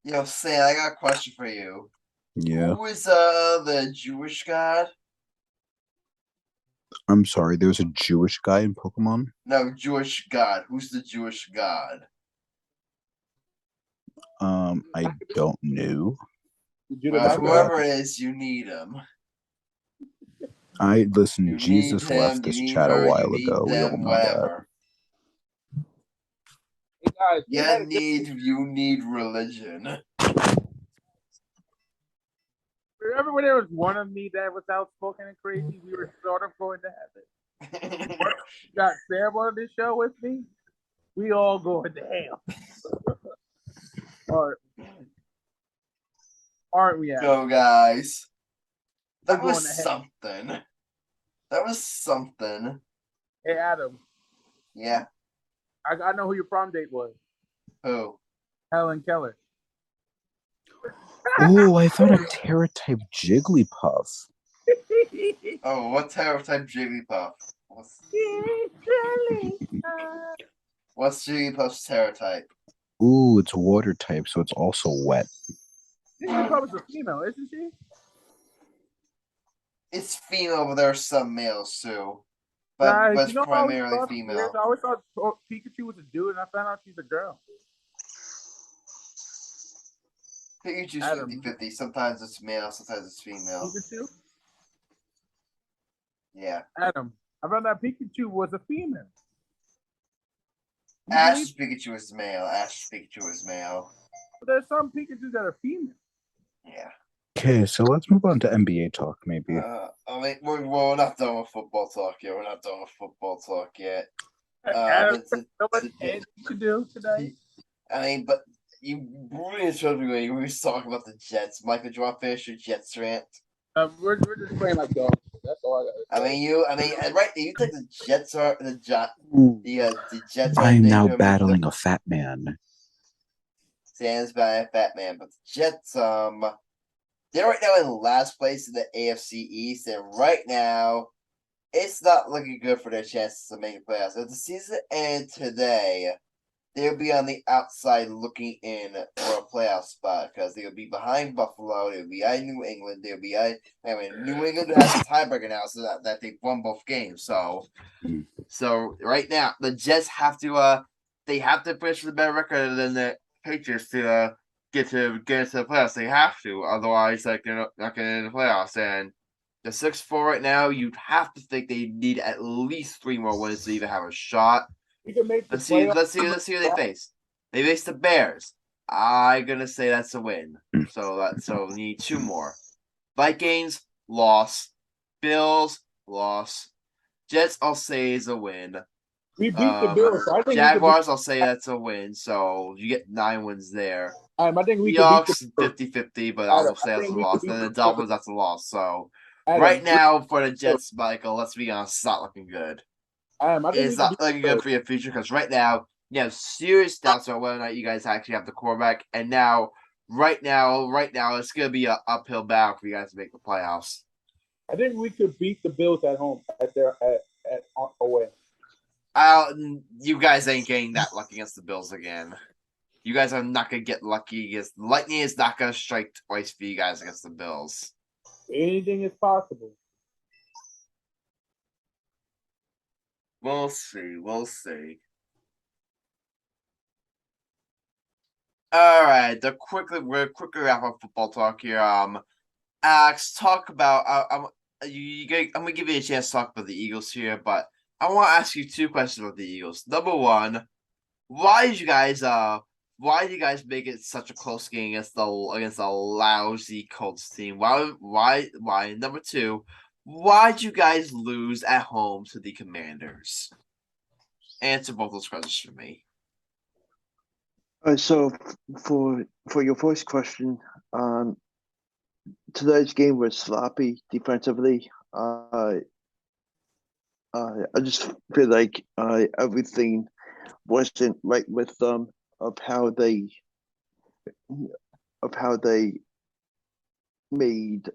Yo, Sam, I got a question for you. Yeah. Who is the Jewish god? I'm sorry, there's a Jewish guy in Pokemon? No, Jewish god. Who's the Jewish god? I don't know. Whoever it is, you need him. Jesus left this chat a while ago. We all know that. Hey guys, you need religion. Remember when there was one of me that was outspoken and crazy? We were sort of going to have it. Got Sam on this show with me. We all going to hell. Aren't we? Go, guys. That was something. Hey, Adam. Yeah. I know who your prom date was. Who? Helen Keller. Oh, I found a Terra-type Jigglypuff. Oh, what type Jigglypuff? What's Jigglypuff's Terra type? Ooh, it's water type, so it's also wet. Jigglypuff is a female, isn't she? It's female, but there are some males too. But it's primarily female. I always thought Pikachu was a dude, and I found out she's a girl. Pikachu's 50-50. Sometimes it's male, sometimes it's female. Pikachu? Yeah. Adam, I found out Pikachu was a female. Ash's Pikachu is male. But there's some Pikachu that are female. Yeah. Okay, so let's move on to NBA talk, maybe. I mean, we're not done with football talk yet. Adam, so much edge to do today. I mean, but you really showed me when you were talking about the Jets. Michael, do you want to finish your Jets rant? We're just playing like dogs. That's all I got. Right? You think the Jets are the Jets? I'm now battling a fat man. Sam's battling a fat man, but the Jets, they're right now in last place in the AFC East, and right now, it's not looking good for their chances to make the playoffs. If the season ended today, they'll be on the outside looking in for a playoff spot because they'll be behind Buffalo, they'll be behind New England, New England has a tiebreaker now, so that they've won both games. So right now, the Jets have to finish with a better record than the Patriots to get into the playoffs. They have to, otherwise, they're not getting into the playoffs. And the 6-4 right now, you'd have to think they need at least 3 more wins to even have a shot. Let's see who they face. They face the Bears. I'm gonna say that's a win. So we need 2 more. Vikings, loss. Bills, loss. Jets, I'll say is a win. We beat the Bills. So I think Jaguars, I'll say that's a win. So you get 9 wins there. I think we Seahawks 50-50, but I'll say that's a loss. And then the Dolphins, that's a loss. So right now for the Jets, Michael, let's be honest, it's not looking good. It's not looking good for your future because right now you have serious doubts on whether or not you guys actually have the quarterback. And right now, it's gonna be an uphill battle for you guys to make the playoffs. I think we could beat the Bills at home at away. You guys ain't getting that lucky against the Bills again. You guys are not gonna get lucky against lightning. Is not gonna strike twice for you guys against the Bills. Anything is possible. We'll see. All right, we're quickly wrap up football talk here. Alex, talk about. I'm gonna give you a chance to talk about the Eagles here, but I want to ask you 2 questions about the Eagles. Number 1, why did you guys make it such a close game against a lousy Colts team? Why? Number 2, why'd you guys lose at home to the Commanders? Answer both those questions for me. So for your first question, today's game was sloppy defensively. I just feel like everything wasn't right with them of how they made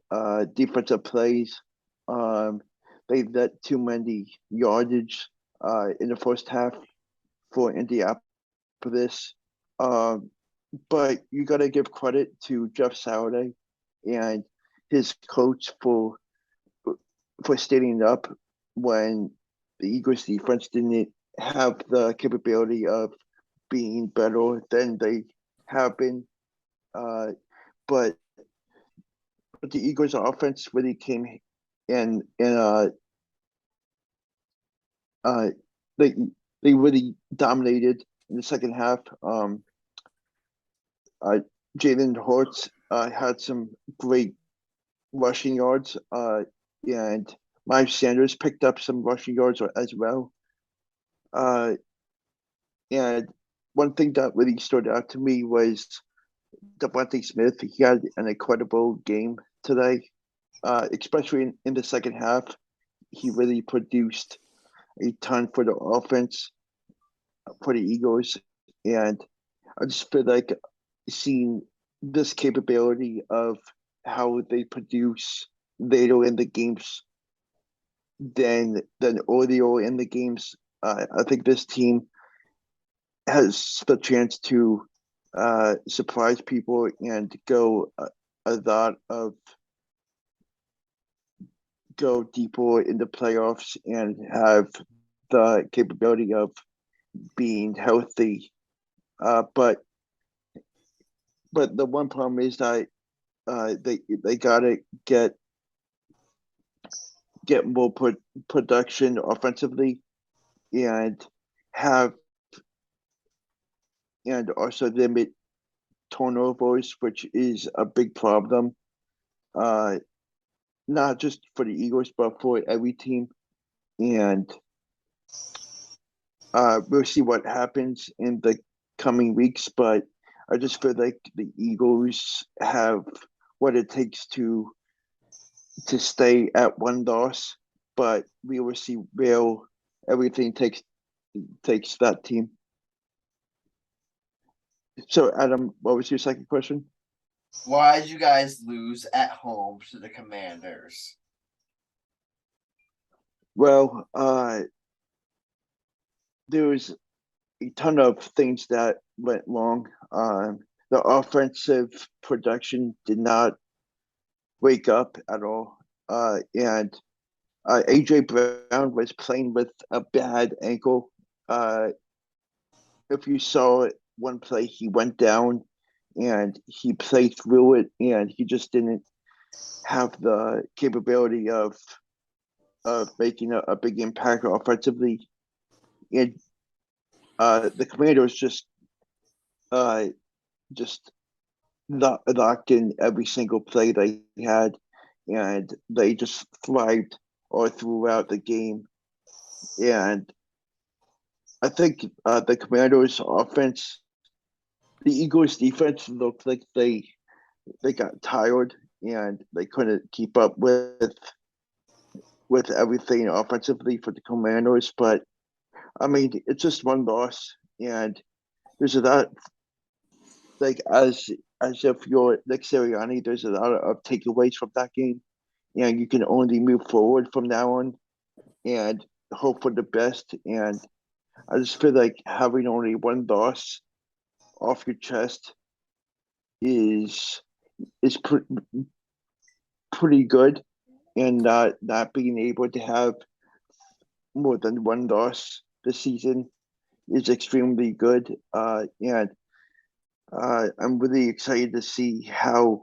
defensive plays. They let too many yardage in the first half for Indianapolis. But you got to give credit to Jeff Saturday and his coach for standing up when the Eagles defense didn't have the capability of being better than they have been. But the Eagles offense really came and they really dominated in the second half. Jalen Hurts had some great rushing yards, and Miles Sanders picked up some rushing yards as well. And one thing that really stood out to me was Devontae Smith. He had an incredible game today, especially in the second half. He really produced a ton for the offense, for the Eagles. And I just feel like seeing this capability of how they produce later in the games than earlier in the games. I think this team has the chance to surprise people and go deeper in the playoffs and have the capability of being healthy. But the one problem is that they gotta get more production offensively and have and also limit turnovers, which is a big problem. Not just for the Eagles, but for every team. And we'll see what happens in the coming weeks. But I just feel like the Eagles have what it takes to stay at one loss. But we will see where everything takes that team. So, Adam, what was your second question? Why did you guys lose at home to the Commanders? Well, there was a ton of things that went wrong. The offensive production did not wake up at all. And AJ Brown was playing with a bad ankle. If you saw one play, he went down and he played through it, and he just didn't have the capability of making a big impact offensively. And the Commanders just locked in every single play they had, and they just thrived all throughout the game. And I think the Commanders' offense, the Eagles' defense looked like they got tired and they couldn't keep up with everything offensively for the Commanders. But I mean, it's just one loss, and there's a lot like as if you're Nick Sirianni, there's a lot of takeaways from that game, and you can only move forward from now on and hope for the best. And I just feel like having only one loss off your chest is pretty good, and not being able to have more than one loss this season is extremely good. And I'm really excited to see how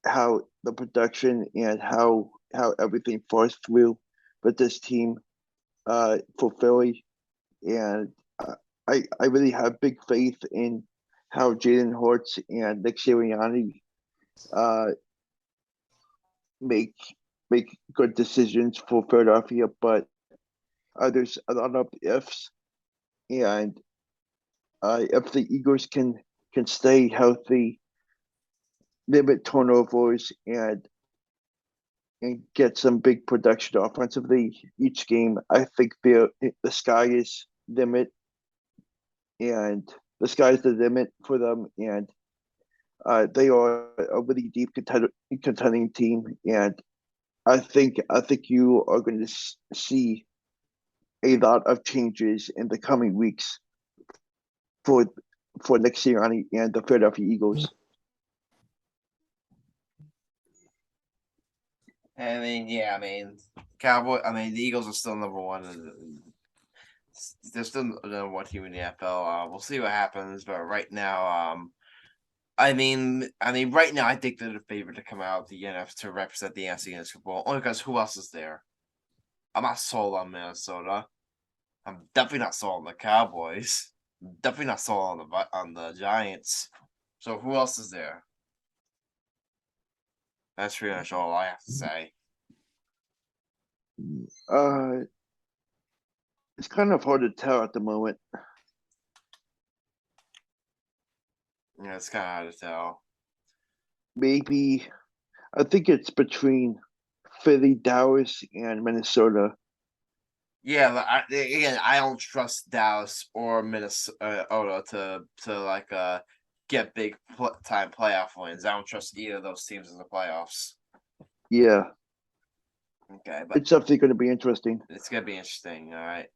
the production and how everything falls through with this team for Philly. And I really have big faith in how Jalen Hurts and Nick Sirianni make good decisions for Philadelphia, but there's a lot of ifs, and if the Eagles can stay healthy, limit turnovers, and get some big production offensively each game, I think the sky is limit, and the sky's the limit for them, and they are a really deep contending team, and I think you are going to see a lot of changes in the coming weeks for Nick Sirianni and the Philadelphia Eagles. I mean, yeah, the Eagles are still number one. They're still the number one team in the NFL. We'll see what happens, but right now, right now, I think they're the favorite to come out of the NFC to represent the NFC in this football. Only because who else is there? I'm not sold on Minnesota. I'm definitely not sold on the Cowboys. I'm definitely not sold on the Giants. So who else is there? That's pretty much all I have to say. It's kind of hard to tell at the moment. Yeah, it's kind of hard to tell. Maybe I think it's between Philly, Dallas, and Minnesota. Yeah, but I don't trust Dallas or Minnesota to get big time playoff wins. I don't trust either of those teams in the playoffs. Yeah, Okay, but it's definitely going to be interesting. it's gonna be interesting. All right.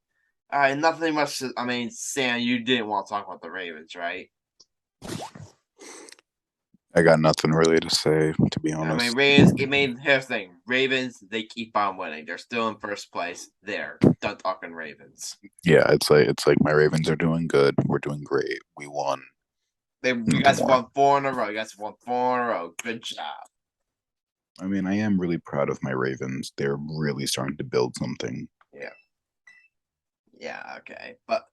Nothing much. I mean, Sam, you didn't want to talk about the Ravens, right? I got nothing really to say, to be honest. I mean, Ravens. Here's the thing: Ravens. They keep on winning. They're still in first place. There, done talking Ravens. Yeah, it's like my Ravens are doing good. We're doing great. We won. You guys won 4 in a row. You guys won 4 in a row. Good job. I mean, I am really proud of my Ravens. They're really starting to build something. Yeah. Okay. But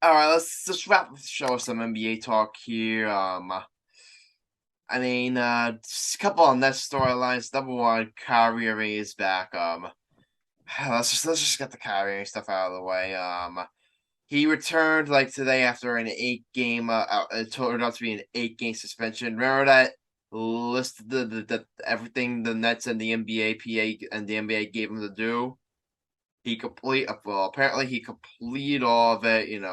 all right, let's just wrap the show with some NBA talk here. I mean, just a couple of Nets storylines. Number one, Kyrie Irving is back. Let's just get the Kyrie Irving stuff out of the way. He returned like today after an 8-game. It turned out to be an 8-game suspension. Remember that list the everything the Nets and the NBA gave him to do. Apparently he completed all of it.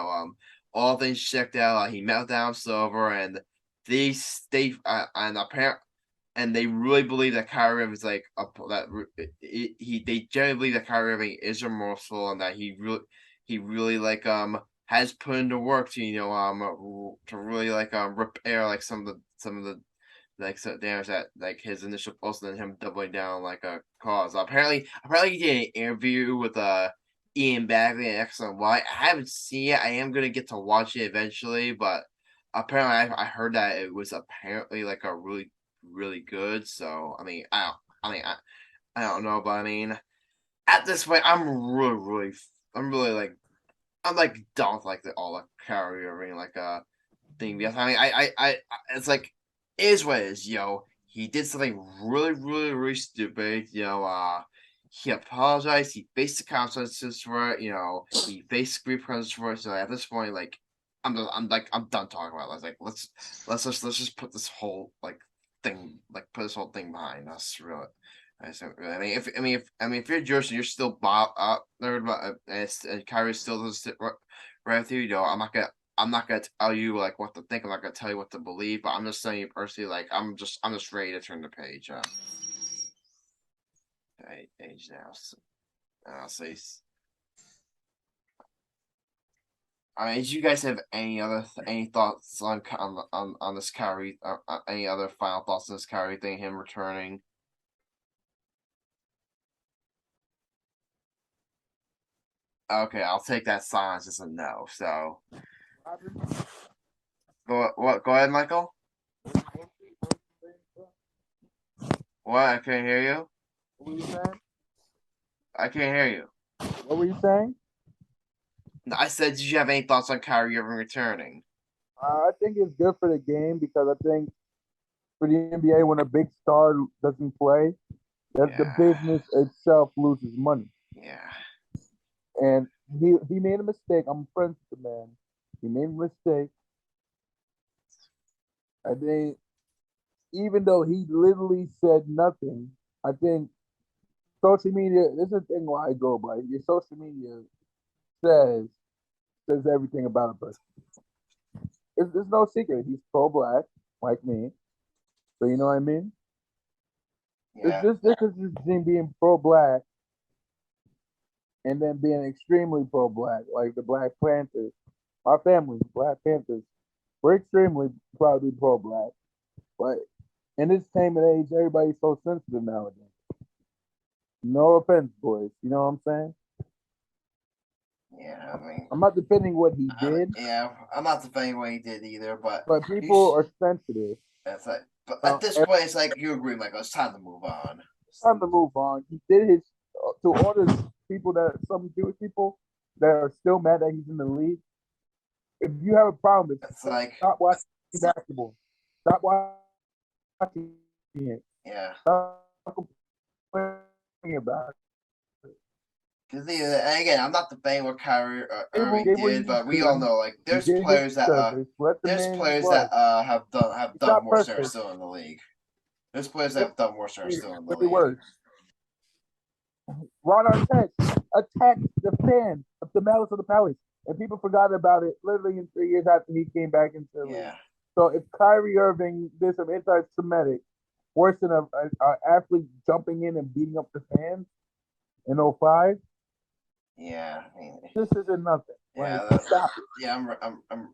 All things checked out. He met down Silver, and they stay and they really believe that Kyrie Irving is they generally believe that Kyrie Irving is remorseful and that he really has put into work to really repair some of the damage that his initial post and him doubling down a cause. Apparently he did an interview with Ian Bagley and X and Y. I haven't seen it. I am gonna get to watch it eventually, but apparently I heard that it was apparently a really really good. So I don't know, but I mean at this point I'm really done with all the Kyrie Irving thing because I it's is what it is, He did something really, really, really stupid. He apologized. He faced the consequences for it. He faced repercussions for it. So at this point, I'm done talking about it. Let's just put this whole thing put this whole thing behind us. Really. If you're Jewish and you're still there, and Kyrie still doesn't sit right with you, I'm not gonna tell you what to think. I'm not gonna tell you what to believe. But I'm just saying personally, I'm just ready to turn the page. Page now. So, I'll say. Did you guys have any thoughts on this Kyrie? Any other final thoughts on this Kyrie thing? Him returning. Okay, I'll take that silence as a no. So, go ahead, Michael. What? I can't hear you. What were you saying? I can't hear you. What were you saying? I said, did you have any thoughts on Kyrie Irving returning? I think it's good for the game because I think for the NBA, when a big star doesn't play, that the business itself loses money. Yeah. And he made a mistake. I'm friends with the man. He made a mistake. I think even though he literally said nothing, I think social media, this is the thing why I go by. Your social media says everything about a person. There's no secret. He's pro-black, like me. So you know what I mean? Yeah. This is between being pro-black and then being extremely pro-black, like the Black Panthers. Our family, Black Panthers, we're extremely proudly pro-black. But in this time and age, everybody's so sensitive nowadays. No offense, boys. You know what I'm saying? Yeah, I'm not defending what he did. I'm not defending what he did either, but people are sensitive. That's but at this point, it's you agree, Michael. It's time to move on. It's time to move on. He did his to all the people some Jewish people that are still mad that he's in the league. If you have a problem, it's stop watching basketball. Stop watching it. Yeah. Stop complaining about it. Because again, I'm not debating what Kyrie Irving did, but we all know there's players that have done more so still in the league. There's players that have done more so still in the league. Ron Artest attacked the fans of the Malice of the Palace, and people forgot about it literally in 3 years after he came back into the league. Yeah. So if Kyrie Irving did some anti-Semitic, worse than a athlete jumping in and beating up the fans in 05, Yeah. I mean, this isn't nothing. yeah. Like, stop it. Yeah.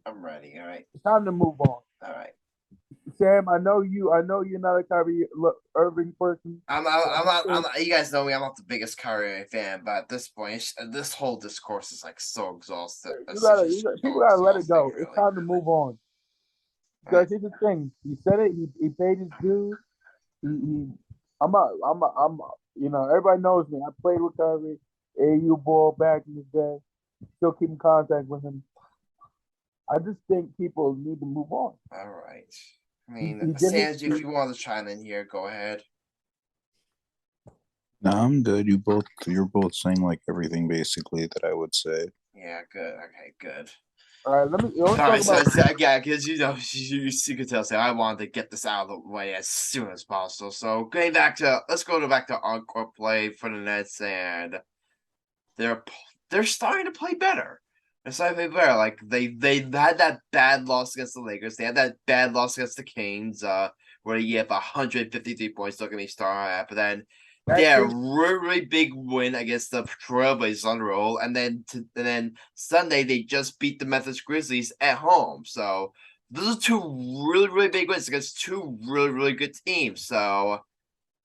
I'm ready. All right. It's time to move on. All right. Sam, I know you're not a Kyrie Irving person. I'm not. You guys know me. I'm not the biggest Kyrie fan, but at this point, this whole discourse is like so exhausted. People gotta let it go. It's time to move on. Because here's the thing. He said it. He paid his dues. Everybody knows me. I played with Kyrie, AU ball back in the day. Still keep in contact with him. I just think people need to move on. All right. I mean, Sanji, if you want to chime in here, go ahead. No, I'm good. You're both saying like everything basically that I would say. Yeah, good. Okay, good. All right, let's All talk right, yeah, because you could tell, I wanted to get this out of the way as soon as possible. So let's go back to encore play for the Nets, and they're starting to play better. They're starting to play better. Like they had that bad loss against the Lakers. They had that bad loss against the Kings, where you have 153 points. Don't get me started on that, but then. Yeah, really big win against the Trail Blazers on the roll, and then Sunday they just beat the Memphis Grizzlies at home. So those are two really big wins against two really good teams. So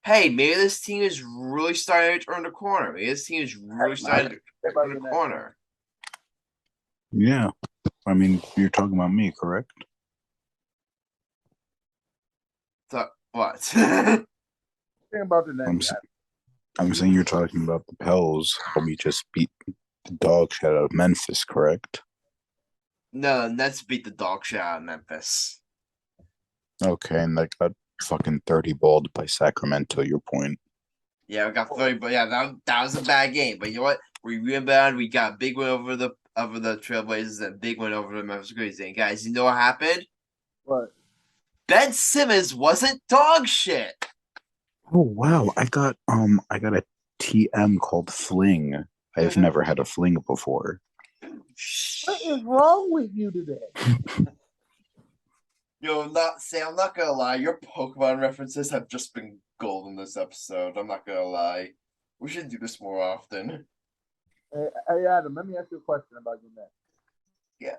hey, maybe this team is really starting to turn the corner. Maybe this team is really starting to turn the corner. Yeah, I mean you're talking about me, correct? So what? Think about the Nets. I'm saying you're talking about the Pels. We just beat the dog shit out of Memphis, correct? No, Nets beat the dog shit out of Memphis. Okay, and they got fucking 30 balled by Sacramento, your point. Yeah, we got 30, but yeah, that was a bad game. But you know what? We rebounded. We got a big win over the Trail Blazers and a big win over the Memphis Grizzlies. And guys, you know what happened? What? Ben Simmons wasn't dog shit. Oh wow, I got a TM called Fling. I've never had a fling before. What is wrong with you today? Yo, I'm not gonna lie, your Pokemon references have just been gold in this episode. I'm not gonna lie. We should do this more often. Hey Adam, let me ask you a question about your Nets. Yeah.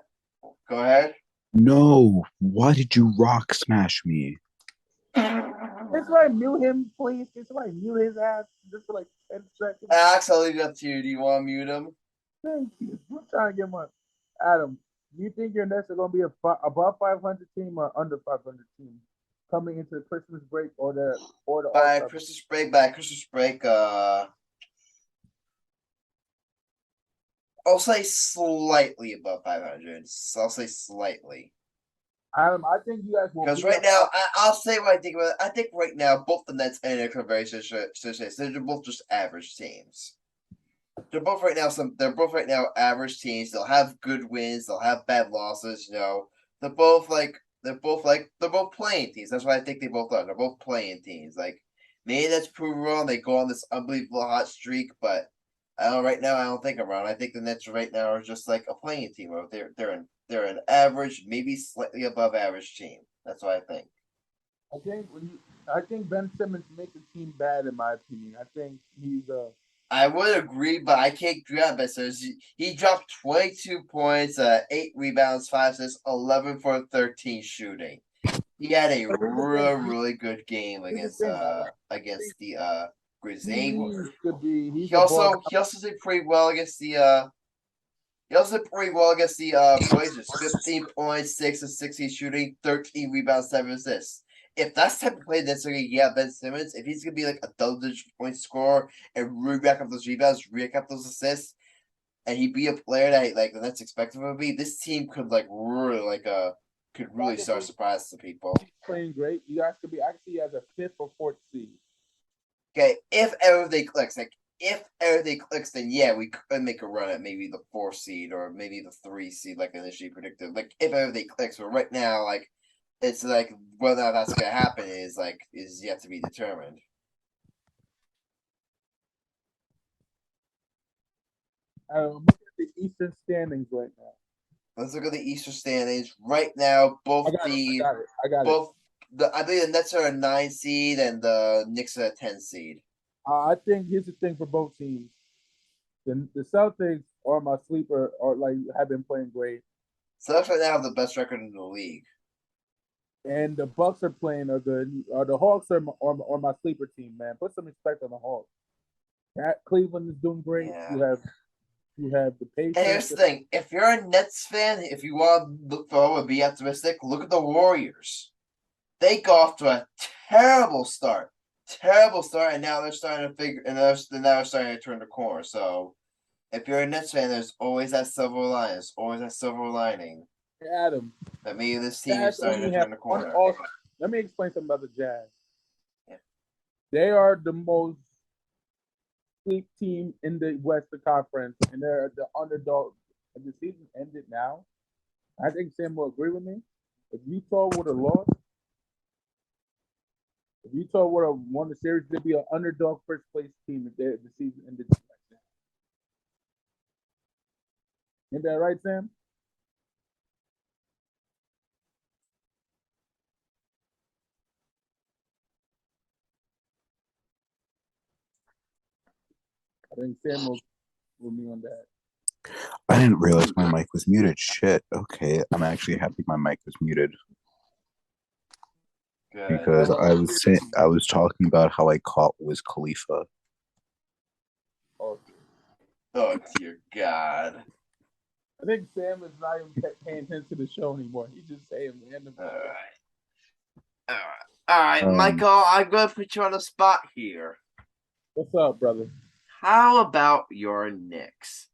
Go ahead. No, why did you rock smash me? Can somebody mute him, please? Can somebody mute his ass just for like 10 seconds? Alex, I'll leave it up to you. Do you want to mute him? Thank you. I'm trying to get my Adam. Do you think your Nets are going to be above 500 team or under 500 team coming into the Christmas break or the by Christmas break? I'll say slightly above 500. I'll say slightly. Adam, I think you guys will. Because right now, I'll say what I think about it. I think right now, both the Nets and the Knicks are very they're both just average teams. They're both right now average teams. They'll have good wins. They'll have bad losses. You know, they're both playing teams. That's what I think they both are. They're both playing teams. Like maybe that's proven wrong. They go on this unbelievable hot streak, but I don't think I'm wrong. I think the Nets right now are just like a playing team. Or they're an average, maybe slightly above average team. That's what I think. I think Ben Simmons makes the team bad in my opinion. I think he's I would agree, but I can't agree on Ben Simmons. He dropped 22 points, 8 rebounds, 5 assists, 11 for 13 shooting. He had a really good game against the Grizzlies. He also did pretty well against the Blazers. 15 points, 6 of 16 shooting, 13 rebounds, 7 assists. If that's the type of play that's going to get Ben Simmons, if he's going to be like a double-digit point scorer and really rack up those rebounds, rack up those assists, and he be a player that like the Nets expect him to be, this team could really start surprising people. He's playing great. You guys could be actually as a 5th or 4th seed. Okay, if everything clicks, then yeah, we could make a run at maybe the 4th seed or maybe the 3 seed, like initially predicted. Like if everything clicks, but right now, like it's like whether or not that's gonna happen is yet to be determined. I'm looking at the Eastern standings right now. Let's look at the Eastern standings right now. I got it. I believe the Nets are a 9 seed and the Knicks are a 10 seed. I think here's the thing for both teams. The Celtics are my sleeper, or like have been playing great, Celtics right now have the best record in the league. and the Bucks are good. The Hawks are my sleeper team, man. Put some respect on the Hawks. Cleveland is doing great. Yeah. You have the Patriots. And here's the thing: if you're a Nets fan, if you want to look forward and be optimistic, look at the Warriors. They got off to a terrible start, and now they're starting to figure, and now they're starting to turn the corner. So, if you're a Nets fan, there's always that silver lining. There's always that silver lining. Hey, Adam, that maybe this team is starting to turn the corner. Let me explain something about the Jazz. Yeah. They are the most sleep team in the Western Conference, and they're the underdog. And the season ended now. I think Sam will agree with me. If Utah would have lost, if Utah would have won the series, they'd be an underdog first place team if the season ended like that. Ain't that right, Sam? I think Sam will me on that. I didn't realize my mic was muted. Shit. Okay, I'm actually happy my mic was muted. Good. Because I was talking about how I caught Wiz Khalifa. Oh dear God! I think Sam is not even paying attention to the show anymore. He's just saying random. All right, Michael. I'm gonna put you on the spot here. What's up, brother? How about your Knicks?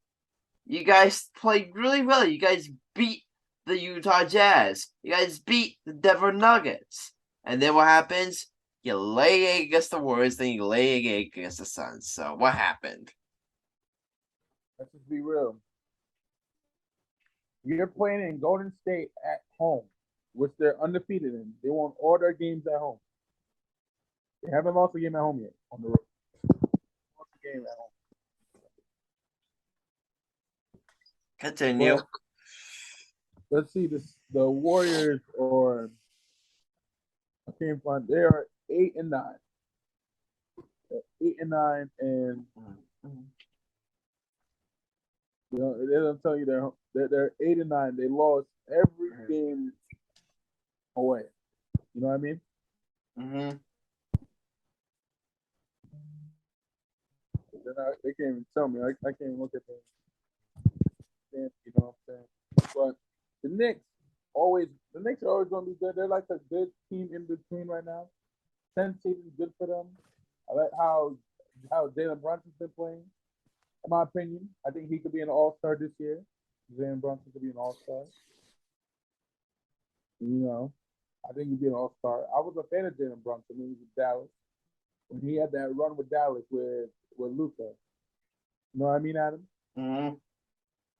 You guys played really well. You guys beat the Utah Jazz. You guys beat the Denver Nuggets. And then what happens? You lay egg against the Warriors, then you lay egg against the Suns. So what happened? Let's just be real. You're playing in Golden State at home, which they're undefeated in. They won all their games at home. They haven't lost a game at home yet on the road. Lost a game at home. Continue. But, let's see this. The Warriors are. I can't find. They are 8-9. 8-9, and you know they don't tell you they're 8-9. They lost every game away. You know what I mean? Mm-hmm. They can't even tell me. I can't even look at them. You know what I'm saying? But the Knicks are always going to be good. They're like a good team in between right now. 10 seed is good for them. I like how Jalen Brunson's been playing. In my opinion, I think he could be an all-star this year. Jalen Brunson could be an all-star. You know, I think he'd be an all-star. I was a fan of Jalen Brunson when he was with Dallas. When he had that run with Dallas with Luka. You know what I mean, Adam? Mm-hmm.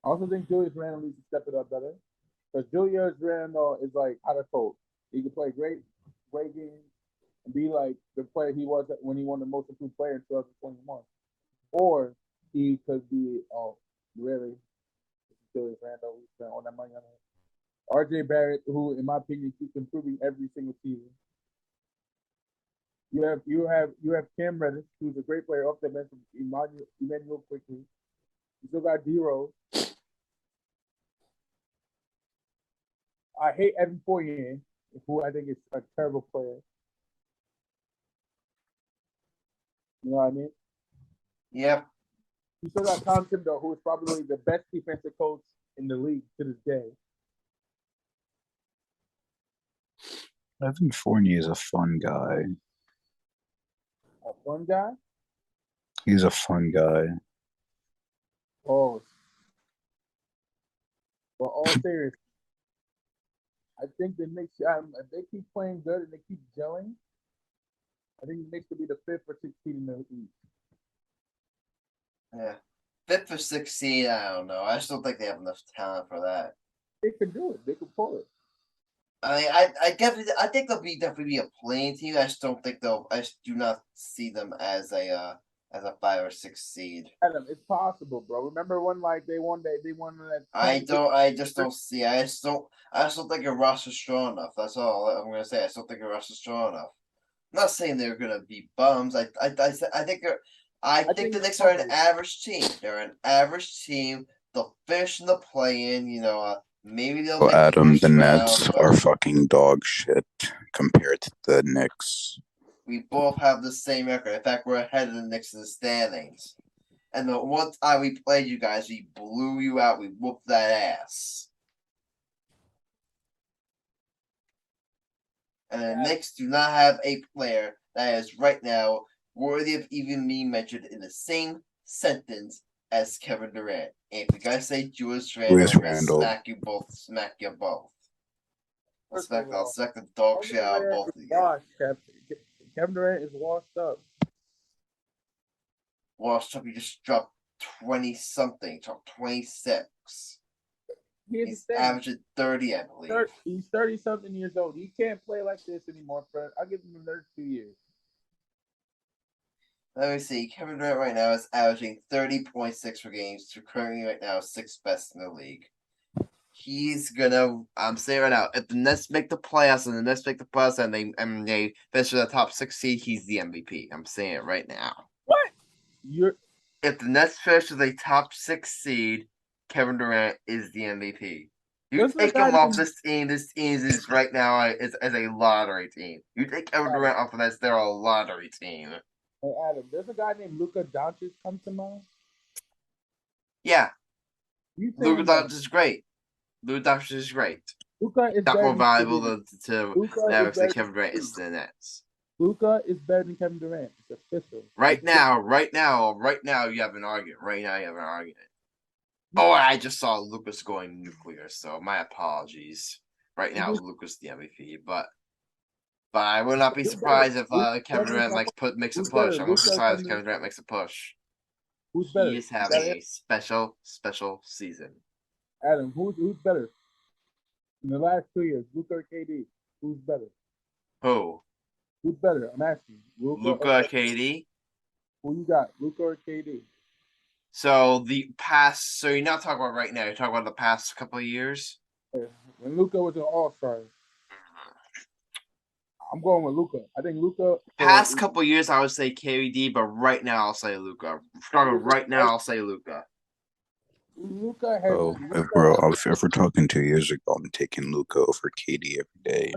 I also think Julius Randle needs to step it up better. Because Julius Randle is like hot as cold. He can play great games and be like the player he was when he won the most improved player in 2021. Or he could be, really, Julius Randle, we spent all that money on him. RJ Barrett, who, in my opinion, keeps improving every single season. You have Cam Reddish, who's a great player off the bench from Emmanuel quickly. You still got D-Rose. I hate Evan Fournier, who I think is a terrible player. You know what I mean? Yep. You still got Tom Thibodeau, who is probably the best defensive coach in the league to this day. Evan Fournier is a fun guy. A fun guy? He's a fun guy. Oh. Well, all serious. I think the Knicks, if they keep playing good and they keep gelling, I think the Knicks could be the 5th or 6th seed in the East. Yeah. 5th or 6th seed, I don't know. I just don't think they have enough talent for that. They could do it. They could pull it. I mean, I think they'll definitely be a playing team. I just do not see them as a as a 5 or 6 seed. Adam, it's possible, bro. Remember when they won that? I just don't see. I just don't think a roster's strong enough. That's all I'm gonna say. I just don't think a roster's strong enough. I'm not saying they're gonna be bums. I think the Knicks are an average team. They're an average team. They'll finish in the play-in. Maybe they'll. Well, Adam, the Nets round, are fucking dog shit compared to the Knicks. We both have the same record. In fact, we're ahead of the Knicks in the standings. And the one time we played you guys, we blew you out. We whooped that ass. And the Knicks do not have a player that is right now worthy of even being mentioned in the same sentence as Kevin Durant. And if you guys say Julius Randle, I'm gonna smack you both. I'll smack the dog shit out of both of you. Kevin Durant is washed up. Washed up, he just dropped 20-something, dropped 26. He's averaging 30, I believe. He's 30-something years old. He can't play like this anymore, Fred. I'll give him another 2 years. Let me see. Kevin Durant right now is averaging 30.6 per game. So currently right now, 6th best in the league. I'm saying right now, if the Nets make the playoffs and they finish in the top 6 seed, he's the MVP. I'm saying it right now. What? If the Nets finish with a top 6 seed, Kevin Durant is the MVP. You take him off this team is right now is a lottery team. You take Kevin Durant off of this, they're a lottery team. Hey, Adam, there's a guy named Luka Doncic come to mind? Yeah. Luka Doncic is great. Luka Doncic is great. Luka is not more valuable to Mavericks than Kevin Durant is to the Nets. Luka is better than Kevin Durant. It's official. Right now, you have an argument. Oh, I just saw Lucas going nuclear, so my apologies. Right now, Lucas the MVP, but I would not be surprised if Kevin Durant makes a push. I'm not surprised if Kevin Durant makes a push. Who's better? He's having a special season. Adam, who's better? In the last 2 years, Luka or KD? Who's better? Who? Who's better? I'm asking. Luka or KD? Who you got? Luka or KD? So you're not talking about right now. You're talking about the past couple of years. When Luka was an All-Star, I'm going with Luka. I think Luka. Past couple of years, I would say KD, but right now I'll say Luka. Right now, I'll say Luka. Luka has. If we're talking 2 years ago, I'm taking Luka over KD every day.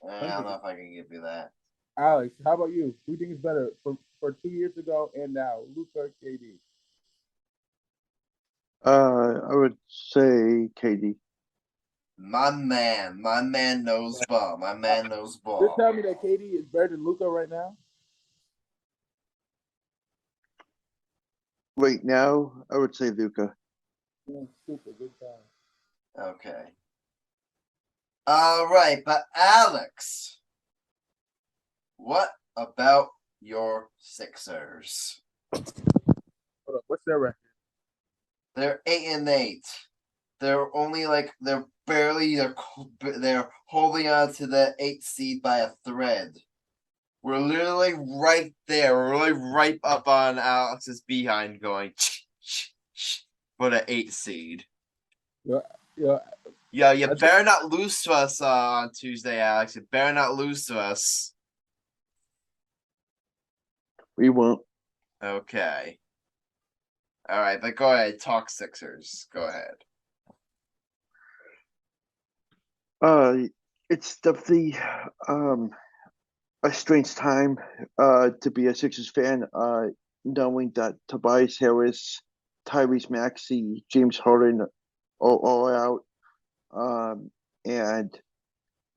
I don't know if I can give you that. Alex, how about you? Who do you think is better for 2 years ago and now, Luka or KD? I would say KD. My man knows ball. My man knows ball. You're telling me that KD is better than Luka right now? Right now, I would say Luka. Super good time. Okay. All right, but Alex, what about your Sixers? Hold up, what's their record? They're 8-8. They're only they're holding on to the 8th seed by a thread. We're literally right there. We're really right up on Alex's behind going for the 8th seed. Yeah, you better not lose to us on Tuesday, Alex. You better not lose to us. We won't. Okay. All right, but go ahead. Talk Sixers. Go ahead. It's definitely a strange time to be a Sixers fan, knowing that Tobias Harris, Tyrese Maxey, James Harden are all out, and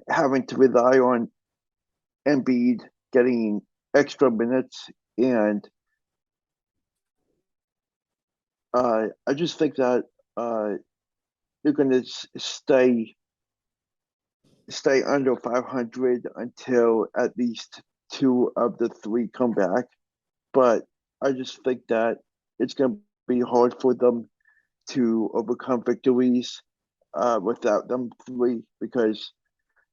having to rely on Embiid getting extra minutes, and I just think that they're going to stay under 500 until at least 2 of the 3 come back. But I just think that it's going to be hard for them to overcome victories without them 3, because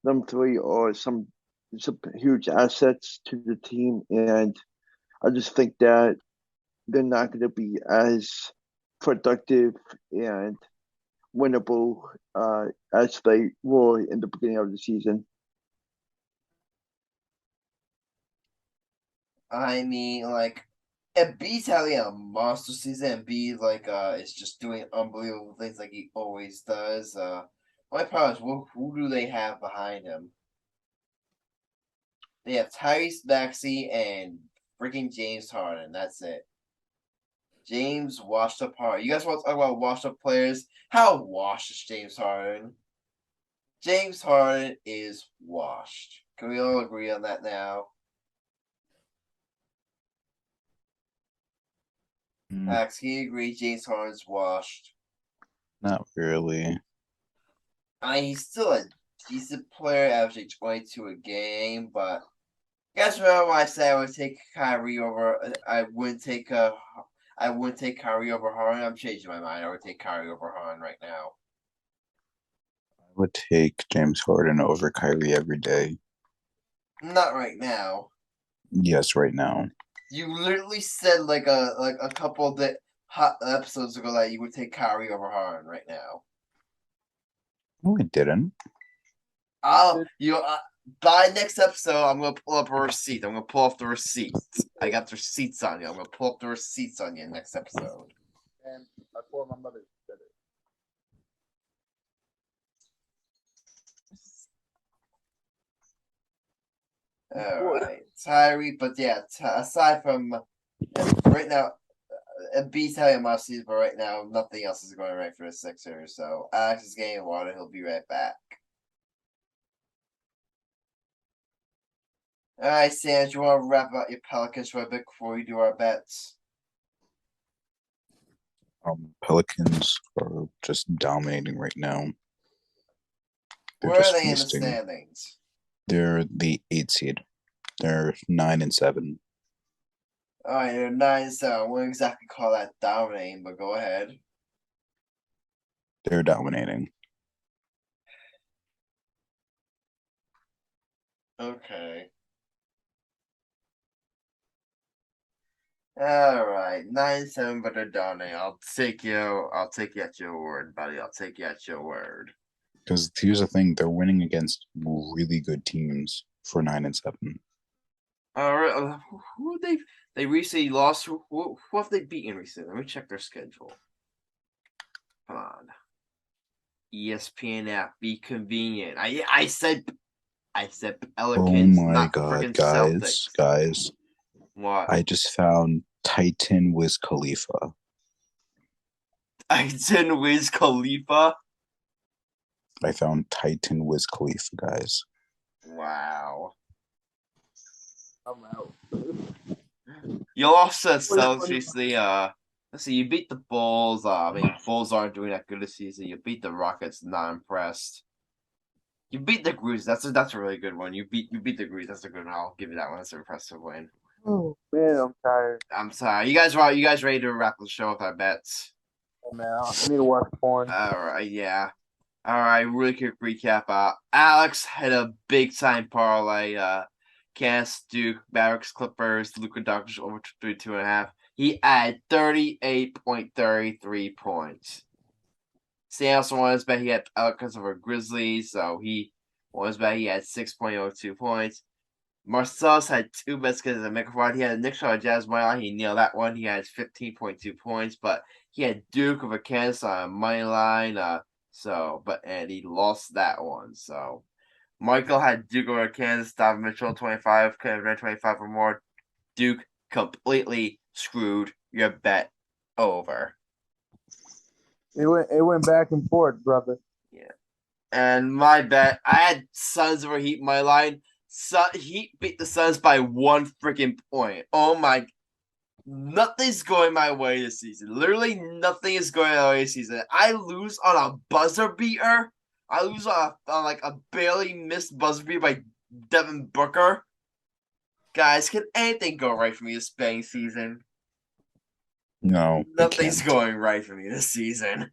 them 3 are some huge assets to the team, and I just think that they're not going to be as productive and winnable as they were in the beginning of the season. I mean, like, Embiid's having a monster season. Embiid, like, is just doing unbelievable things like he always does. My problem is, who do they have behind him? They have Tyrese Maxey and freaking James Harden. That's it. James washed up Harden. You guys want to talk about washed up players? How washed is James Harden? James Harden is washed. Can we all agree on that now? Max, can you agree James Harden's washed? Not really. I mean, he's still a decent player, averaging 22 a game, but guys remember when I said I would take Kyrie over? I wouldn't take Kyrie over Harden. I'm changing my mind. I would take Kyrie over Harden right now. I would take James Harden over Kyrie every day. Not right now. Yes, right now. You literally said like a couple of hot episodes ago that you would take Kyrie over Harden right now. No, I didn't. By next episode, I'm gonna pull up a receipt. I'm gonna pull off the receipts. I got the receipts on you. I'm gonna pull up the receipts on you next episode. And I told my mother she said it. All right, Tyree. But yeah, aside from right now, Embiid's having a must season, but right now nothing else is going right for the Sixers. So Alex is getting water. He'll be right back. All right, Sam, do you want to wrap up your Pelicans for a bit before we do our bets? Pelicans are just dominating right now. Where are they in the standings? They're the 8th seed. They're 9-7. All right, they're 9-7. I wouldn't exactly call that dominating, but go ahead. They're dominating. Okay. All right, 9-7, but they're dominating. I'll take you at your word, buddy. I'll take you at your word. Because here's the thing, they're winning against really good teams for 9-7. All right, who they recently lost? Who have they beaten recently? Let me check their schedule. Come on, ESPN app, be convenient. I said Pelicans. Oh my not god, Celtics. guys! What? I just found Titan Wiz Khalifa. Titan Wiz Khalifa. I found Titan Wiz Khalifa, guys. Wow. I'm out. You also Celtics recently. Let's see. You beat the Bulls. Bulls aren't doing that good this season. You beat the Rockets. Not impressed. You beat the Grizzlies. That's a really good one. You beat the Grizzlies. That's a good one. I'll give you that one. That's an impressive win. Oh man, I'm tired. I'm sorry. You guys ready to wrap the show with our bets? Oh man, I need to watch porn. All right. Yeah. All right. Really quick recap. Alex had a big time parlay. Cass, Duke, Mavericks, Clippers, Luka Doncic over 32.5. He had 38.33 points. Sam also won his bet. He had Pelicans over Grizzlies, so he won his bet. He had 6.02 points. Marcellus had 2 bets because of Microphone. He had a Knicks on Jazz money line. He nailed that one. He had 15.2 points, but he had Duke over Kansas on a money line. And he lost that one. So Michael had Duke over Kansas. Donovan Mitchell 25, Kevin 25 or more. Duke completely screwed your bet over. It went back and forth, brother. Yeah. And my bet, I had Suns over Heat my line. Heat beat the Suns by 1 freaking point. Oh my. Nothing's going my way this season. Literally nothing is going my way this season. I lose on a buzzer beater. I lose on a barely missed buzzer beater by Devin Booker. Guys, can anything go right for me this betting season? No, Nothing's going right for me this season.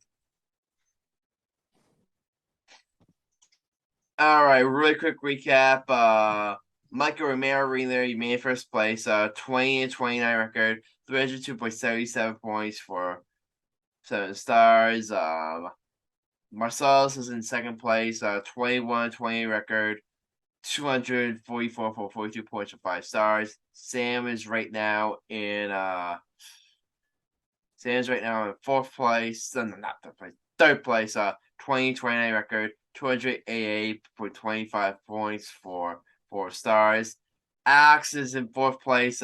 All right, really quick recap. Michael Romero, you made first place. 20-29 record, 302.77 points for 7 stars. Marcellus is in second place. 21-28 record, 244.42 points for 5 stars. Sam is right now in fourth place. Not third place. Third place. 20-29 record, 288.25 points for 4 stars. Axe is in fourth place.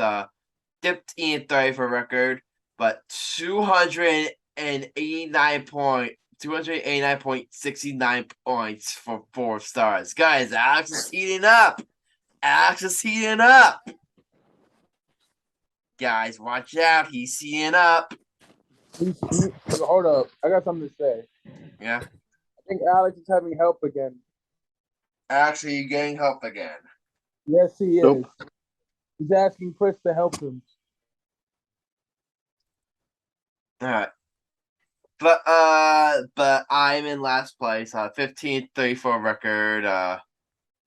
Dipped in 30 for record, but 289.69 points for 4 stars. Guys, Alex is heating up. Guys, watch out. He's heating up. Hold up. I got something to say. Yeah. I think Alex is having help again. Actually, you're getting help again. Yes, he is. Nope. He's asking Chris to help him. All right. But I'm in last place. 15-34 record.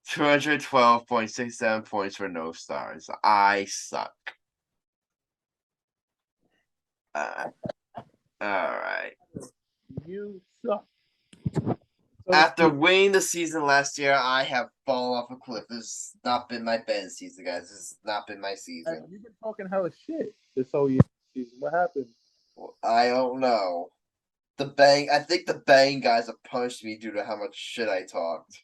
212.67 points for no stars. I suck. All right. You suck. After winning the season last year, I have fallen off a cliff. This has not been my best season, guys. This has not been my season. You've been talking hella shit this whole season. What happened? I don't know. I think the Bang guys have punished me due to how much shit I talked.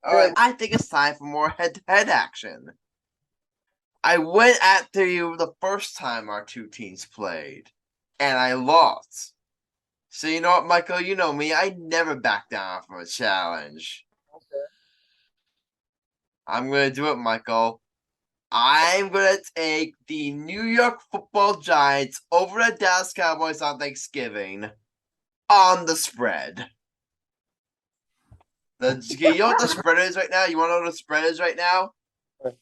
Alright, I think it's time for more head-to-head action. I went after you the first time our two teams played, and I lost. So you know what, Michael? You know me. I never back down from a challenge. Okay. I'm going to do it, Michael. I'm going to take the New York Football Giants over the Dallas Cowboys on Thanksgiving on the spread. You know what the spread is right now? You want to know what the spread is right now?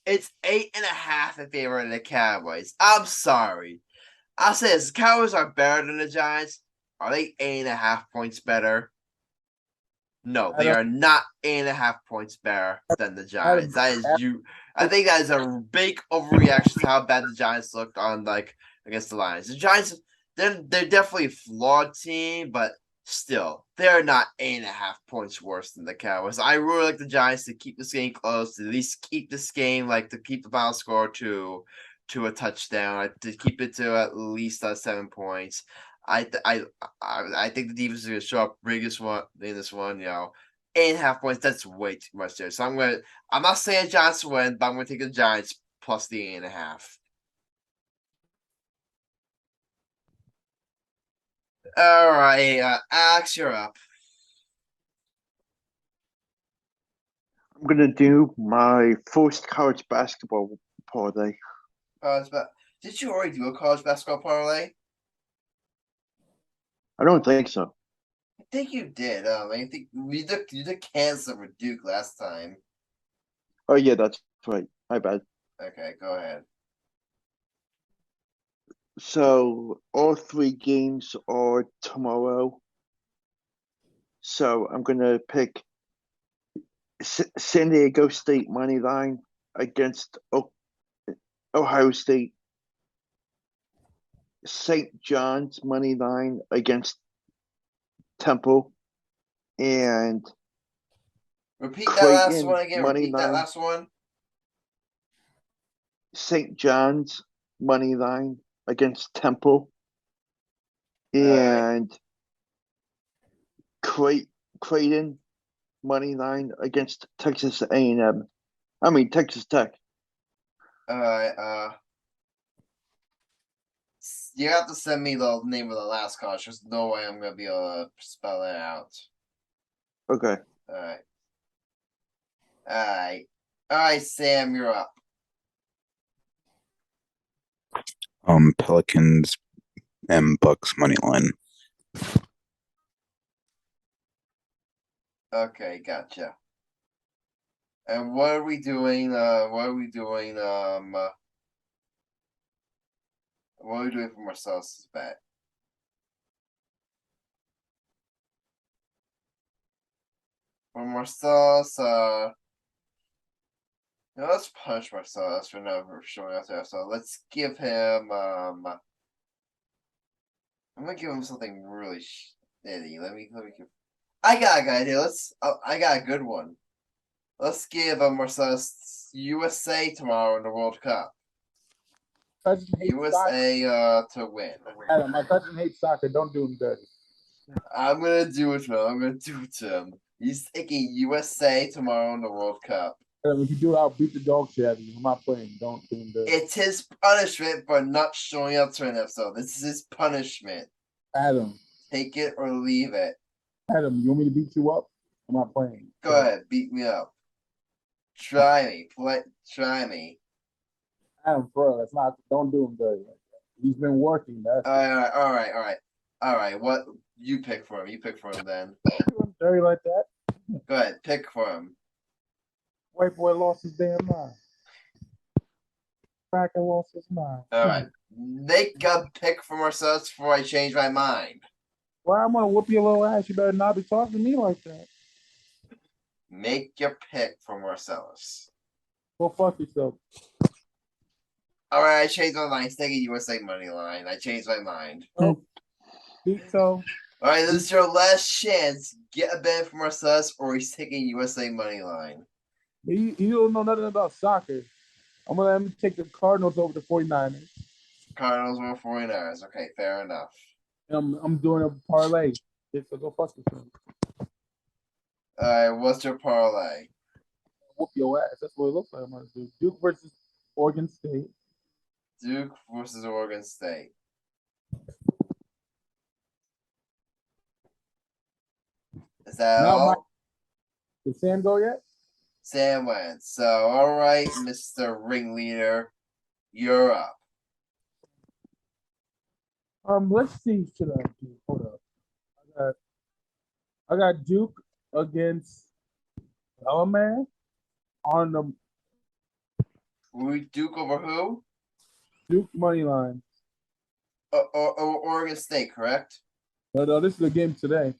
It's 8.5 in favor of the Cowboys. I'm sorry. I'll say this. The Cowboys are better than the Giants. Are they 8.5 points better? No, they are not 8.5 points better than the Giants. That is you. I think that is a big overreaction to how bad the Giants looked on against the Lions. The Giants, they're definitely a flawed team, but still, they're not 8.5 points worse than the Cowboys. I really like the Giants to keep this game close, to at least keep this game, to keep the final score to a touchdown, to keep it to at least 7 points. I think the defense is going to show up in this one. 8.5 points. That's way too much there. So I'm not saying Giants win, but I'm going to take the Giants plus the 8.5. All right, Alex, you're up. I'm gonna do my first college basketball parlay. Did you already do a college basketball parlay? I don't think so. I think you did. I think you did cancel for Duke last time. Oh yeah, that's right. My bad. Okay, go ahead. So all 3 games are tomorrow. So I'm gonna pick San Diego State money line against Ohio State. St. John's money line against Temple, and Repeat that last one again. Money Repeat line. that last one. St. John's money line against Temple, and Creighton money line against Texas A&M. I mean Texas Tech. All right. You have to send me the name of the last college. There's no way I'm gonna be able to spell it out. Okay. All right, Sam, you're up. Pelicans and Bucks money line. Okay, gotcha. And what are we doing? What are we doing for Marcellus' bet? For Marcellus, Now, let's punish Marcellus for never showing up there. So let's give him. I'm gonna give him something really shitty. Let me give. I got a good idea. I got a good one. Let's give Marcellus USA tomorrow in the World Cup. USA to win. Adam, my cousin hates soccer. Don't do him dirty. I'm gonna do it to him. I'm gonna do it to him. He's taking USA tomorrow in the World Cup. Adam, if you do it, I'll beat the dog shit out of you. I'm not playing. Don't do him dirty. It's his punishment for not showing up to an episode. This is his punishment. Adam. Take it or leave it. Adam, you want me to beat you up? I'm not playing. Go ahead, beat me up. Try me. Try me. Adam, bro, that's not. Don't do him dirty. He's been working. That's all right. What you pick for him? You pick for him then. do him dirty like that. Go ahead, pick for him. White boy lost his damn mind. Cracker lost his mind. All right, make a pick for Marcellus before I change my mind. Well, I'm gonna whoop your little ass. You better not be talking to me like that. Make your pick for Marcellus. Go fuck yourself. All right, I changed my mind. It's taking USA money line. I changed my mind. Oh, so. All right, this is your last chance. Get a bet for Marcellus, or he's taking USA money line. You don't know nothing about soccer. I'm gonna let him take the Cardinals over the 49ers. Cardinals over 49ers. Okay, fair enough. I'm doing a parlay. So go fuck yourself. All right, what's your parlay? Whoop your ass. That's what it looks like. I'm gonna do Duke versus Oregon State. Duke versus Oregon State. Is that all? Did Sam go yet? Sam went. So, all right, Mr. Ringleader, you're up. Let's see. Should I do? Hold up. I got Duke against Elman on the Duke over who? Duke money line. Oregon State, correct? No, this is the game today.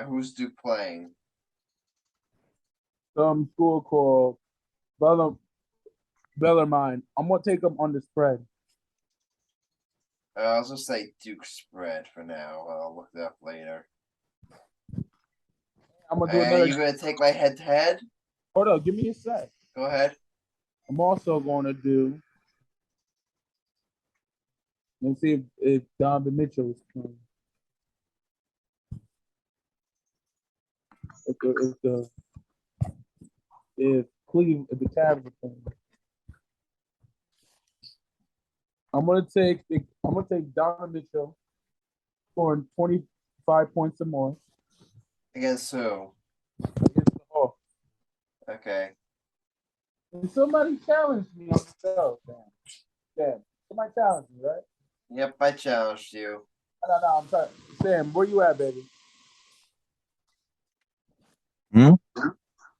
Who's Duke playing? Some school called Bellarmine. I'm gonna take them on the spread. I'll just say Duke spread for now. I'll look it up later. I'm gonna do another. You gonna take my head-to-head? Hold up, give me a sec. Go ahead. I'm also gonna do. Let's see if Donovan Mitchell is playing. If the Cavs are playing. I'm gonna take Donovan Mitchell scoring 25 points or more. Against who? Against the Hawks. Okay. And somebody challenged me on the show, Sam. Somebody challenged me, right? Yep, I challenged you. No, I'm sorry. Sam, where you at, baby?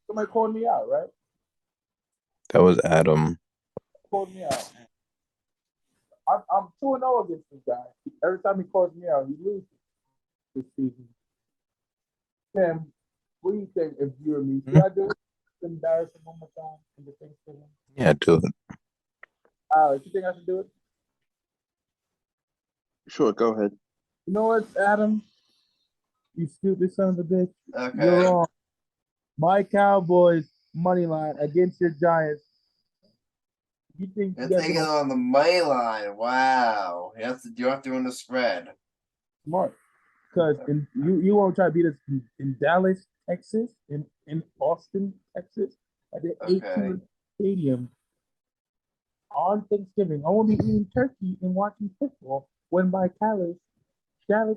Somebody called me out, right? That was Adam. Called me out. I'm 2-0 against this guy. Every time he calls me out, he loses this season. Sam, what do you think if you and me? Should I do it? Embarrass him one more time in the Thanksgiving? Yeah, do it. Alex, you think I should do it? Sure, go ahead. You know what, Adam? You stupid son of a bitch. Okay. You're wrong. My Cowboys money line against your Giants. You think You're taking it on the money line? Wow. You have to win the spread. Smart, because you won't try to beat us in Dallas, Texas, in Austin, Texas, at the 18 stadium on Thanksgiving. I won't be eating turkey and watching football when my Dallas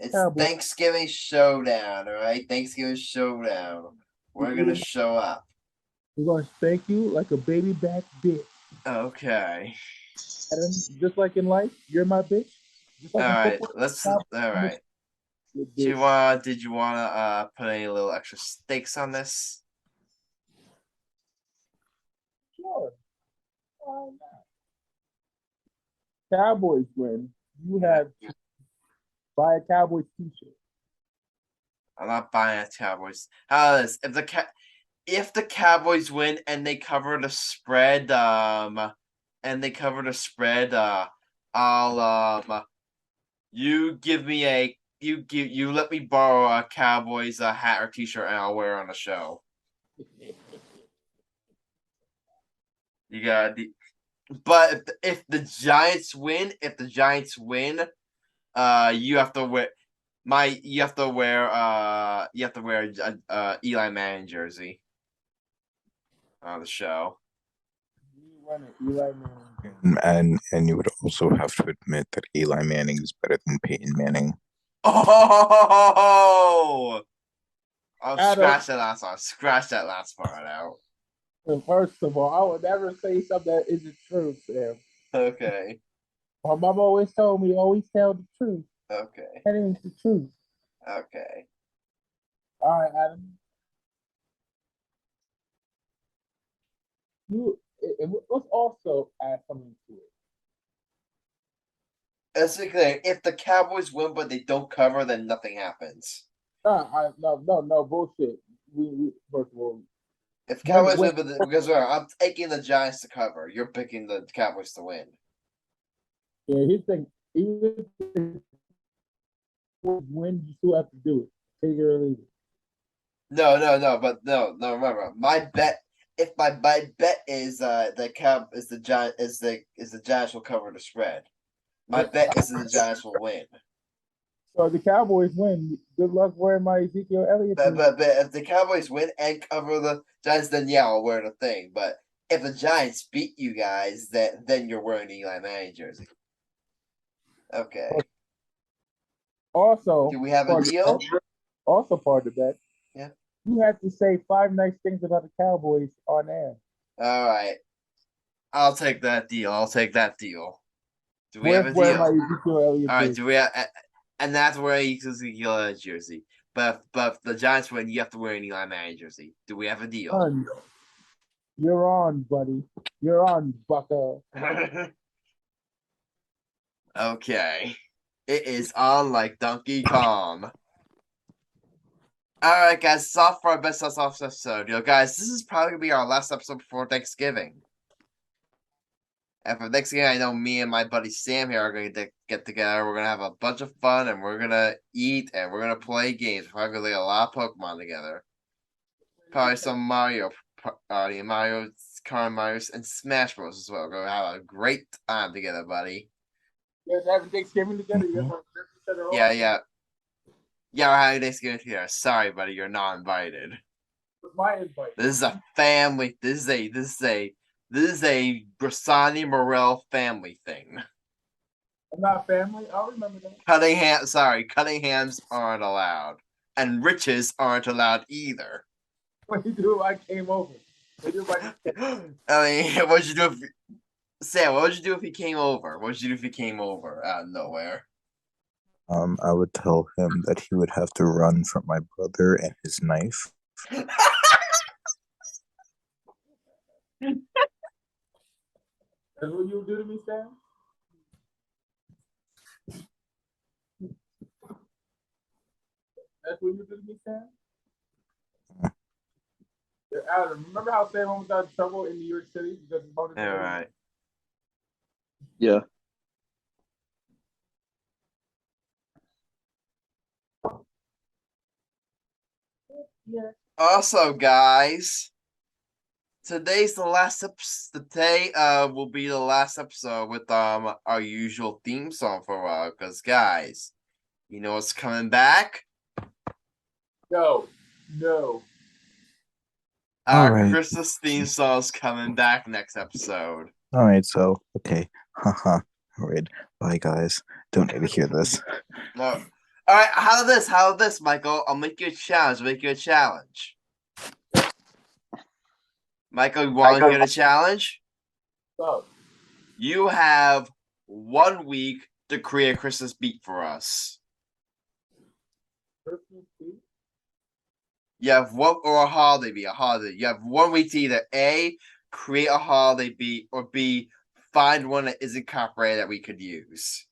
It's Cowboys. Thanksgiving showdown, all right? Thanksgiving showdown. We're gonna show up. We're gonna spank you like a baby back bitch. Okay. Adam, just like in life, you're my bitch. All right. All right. Did you wanna put any little extra stakes on this? Sure. Why not? Cowboys win. You have to buy a Cowboys t-shirt. I'm not buying a Cowboys. How is if if the Cowboys win and they cover the spread, I'll you let me borrow a Cowboys hat or T-shirt and I'll wear it on the show. You got the, but if the Giants win, you have to wear Eli Manning jersey on the show. Eli Manning. And you would also have to admit that Eli Manning is better than Peyton Manning. Oh! I'll Adam. scratch that last part out. And first of all, I would never say something that isn't true, Sam. Okay. My mom always told me, always tell the truth. Okay. That is the truth. Okay. All right, Adam. Let's also add something to it. That's clear. If the Cowboys win but they don't cover, then nothing happens. No, bullshit. We first of all, if Cowboys win, because I'm taking the Giants to cover. You're picking the Cowboys to win. Yeah, he think even when you still have to do it. Take it or leave it. No. Remember, my bet. If my bet is the Giants will cover the spread. My bet is the Giants will win. So if the Cowboys win, good luck wearing my Ezekiel Elliott. But if the Cowboys win and cover the Giants, then yeah, I'll wear the thing. But if the Giants beat you guys, then you're wearing the Eli Manning jersey. Okay. Also, do we have a deal? Also part of that. Yeah. You have to say 5 nice things about the Cowboys on air. All right. I'll take that deal. Do we have a deal? My Ezekiel Elliott All right. jersey. Do we have? And that's where he uses the Ezekiel jersey. But if the Giants win, you have to wear an Eli Manning jersey. Do we have a deal? You're on, buddy. You're on, bucko. Okay. It is on like Donkey Kong. All right, guys. It's off for our best off episode. Guys, this is probably gonna be our last episode before Thanksgiving. And for Thanksgiving, I know me and my buddy Sam here are going to get together. We're going to have a bunch of fun, and we're going to eat, and we're going to play games. We're probably going to play a lot of Pokemon together. Probably some Mario, Mario, and Smash Bros. As well. We're going to have a great time together, buddy. You guys having Thanksgiving together? Yeah. Yeah, we're having Thanksgiving together. Sorry, buddy, you're not invited. My invite. This is a family. This is a Grassani Morell family thing. I'm not family. I'll remember that. Cunninghams aren't allowed. And riches aren't allowed either. What do you do if I came over? I mean, what'd you do if Sam, what would you do if he came over? What would you do if he came over out of nowhere? I would tell him that he would have to run from my brother and his knife. That's what you do to me, Sam? That's what you do to me, Sam? Adam, remember how Sam almost got in trouble in New York City because of all right. Yeah. Yeah. Also, guys, today's the last episode. Today will be the last episode with our usual theme song for a while. Because guys, you know what's coming back? No. Our Christmas theme song's coming back next episode. All right, so okay, haha. All right, bye guys. Don't need to hear this. No. All right, how about this, Michael? I'll make you a challenge. Michael, you want to hear the challenge? So. You have 1 week to create a Christmas beat for us. Christmas beat? You have one or a holiday beat. You have 1 week to either A, create a holiday beat, or B, find one that isn't copyrighted that we could use.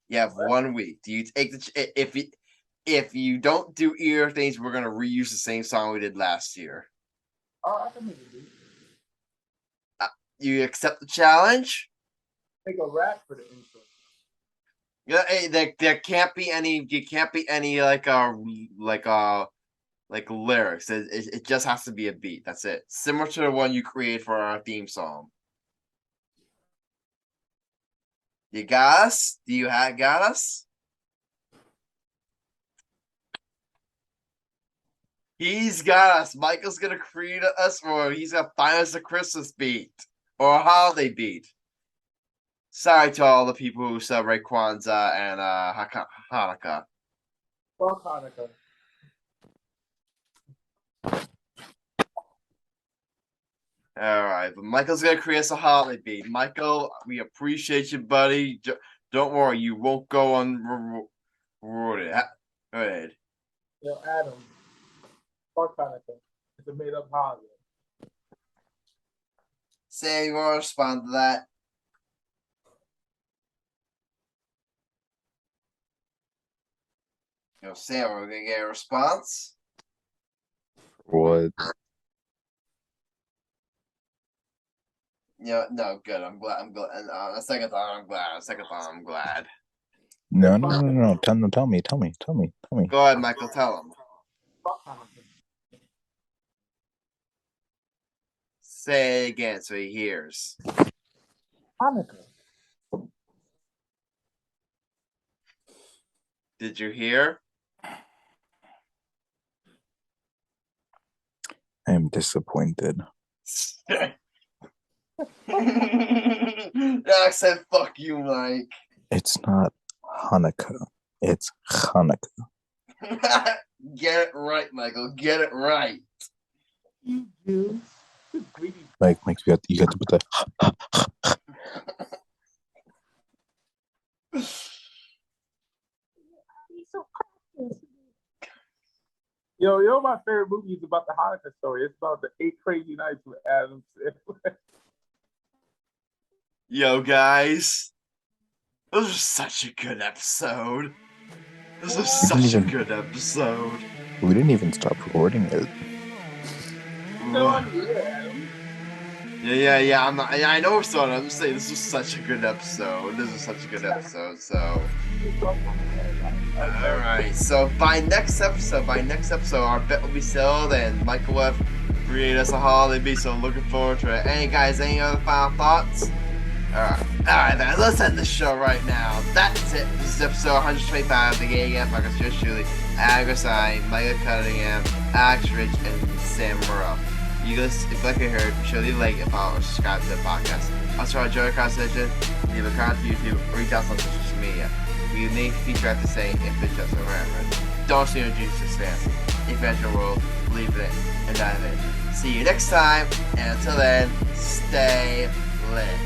You have 1 week. Do you take if you don't do either things, we're gonna reuse the same song we did last year. Oh, I can make a beat. You accept the challenge? Make a rap for the intro. Yeah, hey, there can't be any. You can't be any like lyrics. It just has to be a beat. That's it. Similar to the one you create for our theme song. You got us? Do you got us? He's got us. Michael's gonna create us, or he's gonna find us a Christmas beat or a holiday beat. Sorry to all the people who celebrate Kwanzaa and Hanukkah. Fuck Hanukkah. All right, but Michael's gonna create us a holiday beat. Michael, we appreciate you, buddy. Don't worry, you won't go unrewarded. Go ahead. Yo, Adam. Fuck Hanukkah. It's a made-up holiday. Sam, you want to respond to that? Yo, Sam, are we gonna get a response? What? No, good. I'm glad. And a second thought, I'm glad. A second thought, I'm glad. No. Tell me. Go ahead, Michael. Tell him. Fuck Hanukkah. Say it again so he hears. Hanukkah. Did you hear? I am disappointed. I said, "Fuck you, Mike." It's not Hanukkah. It's Hanukkah. Get it right, Michael. Get it right. You do. Mike, you got to put that. Yo, my favorite movie is about the Hanukkah story. It's about the 8 crazy nights with Adam Sandler. Yo, guys. This was such a good episode. This was such a good episode. We didn't even stop recording it. Yeah. I know we're starting. I'm just saying this was such a good episode. So. All right. So by next episode, our bet will be settled, and Michael will have created us a holiday beat. So I'm looking forward to it. Hey guys, any other final thoughts? All right, man. Let's end the show right now. That's it. This is episode 125 of the Game Podcast. Yours truly, Grassani, Michael Cunningham, Alex Reich, and Sam Morell. You guys, if you like what you heard, be sure to leave a like and follow or subscribe to the podcast. Also, enjoy the conversation, leave a comment to YouTube, or reach out on social media. We may feature after saying if it's just a reference. Don't see no Jesus fans. If you enter the world, believe in it and dive in. See you next time, and until then, stay lit.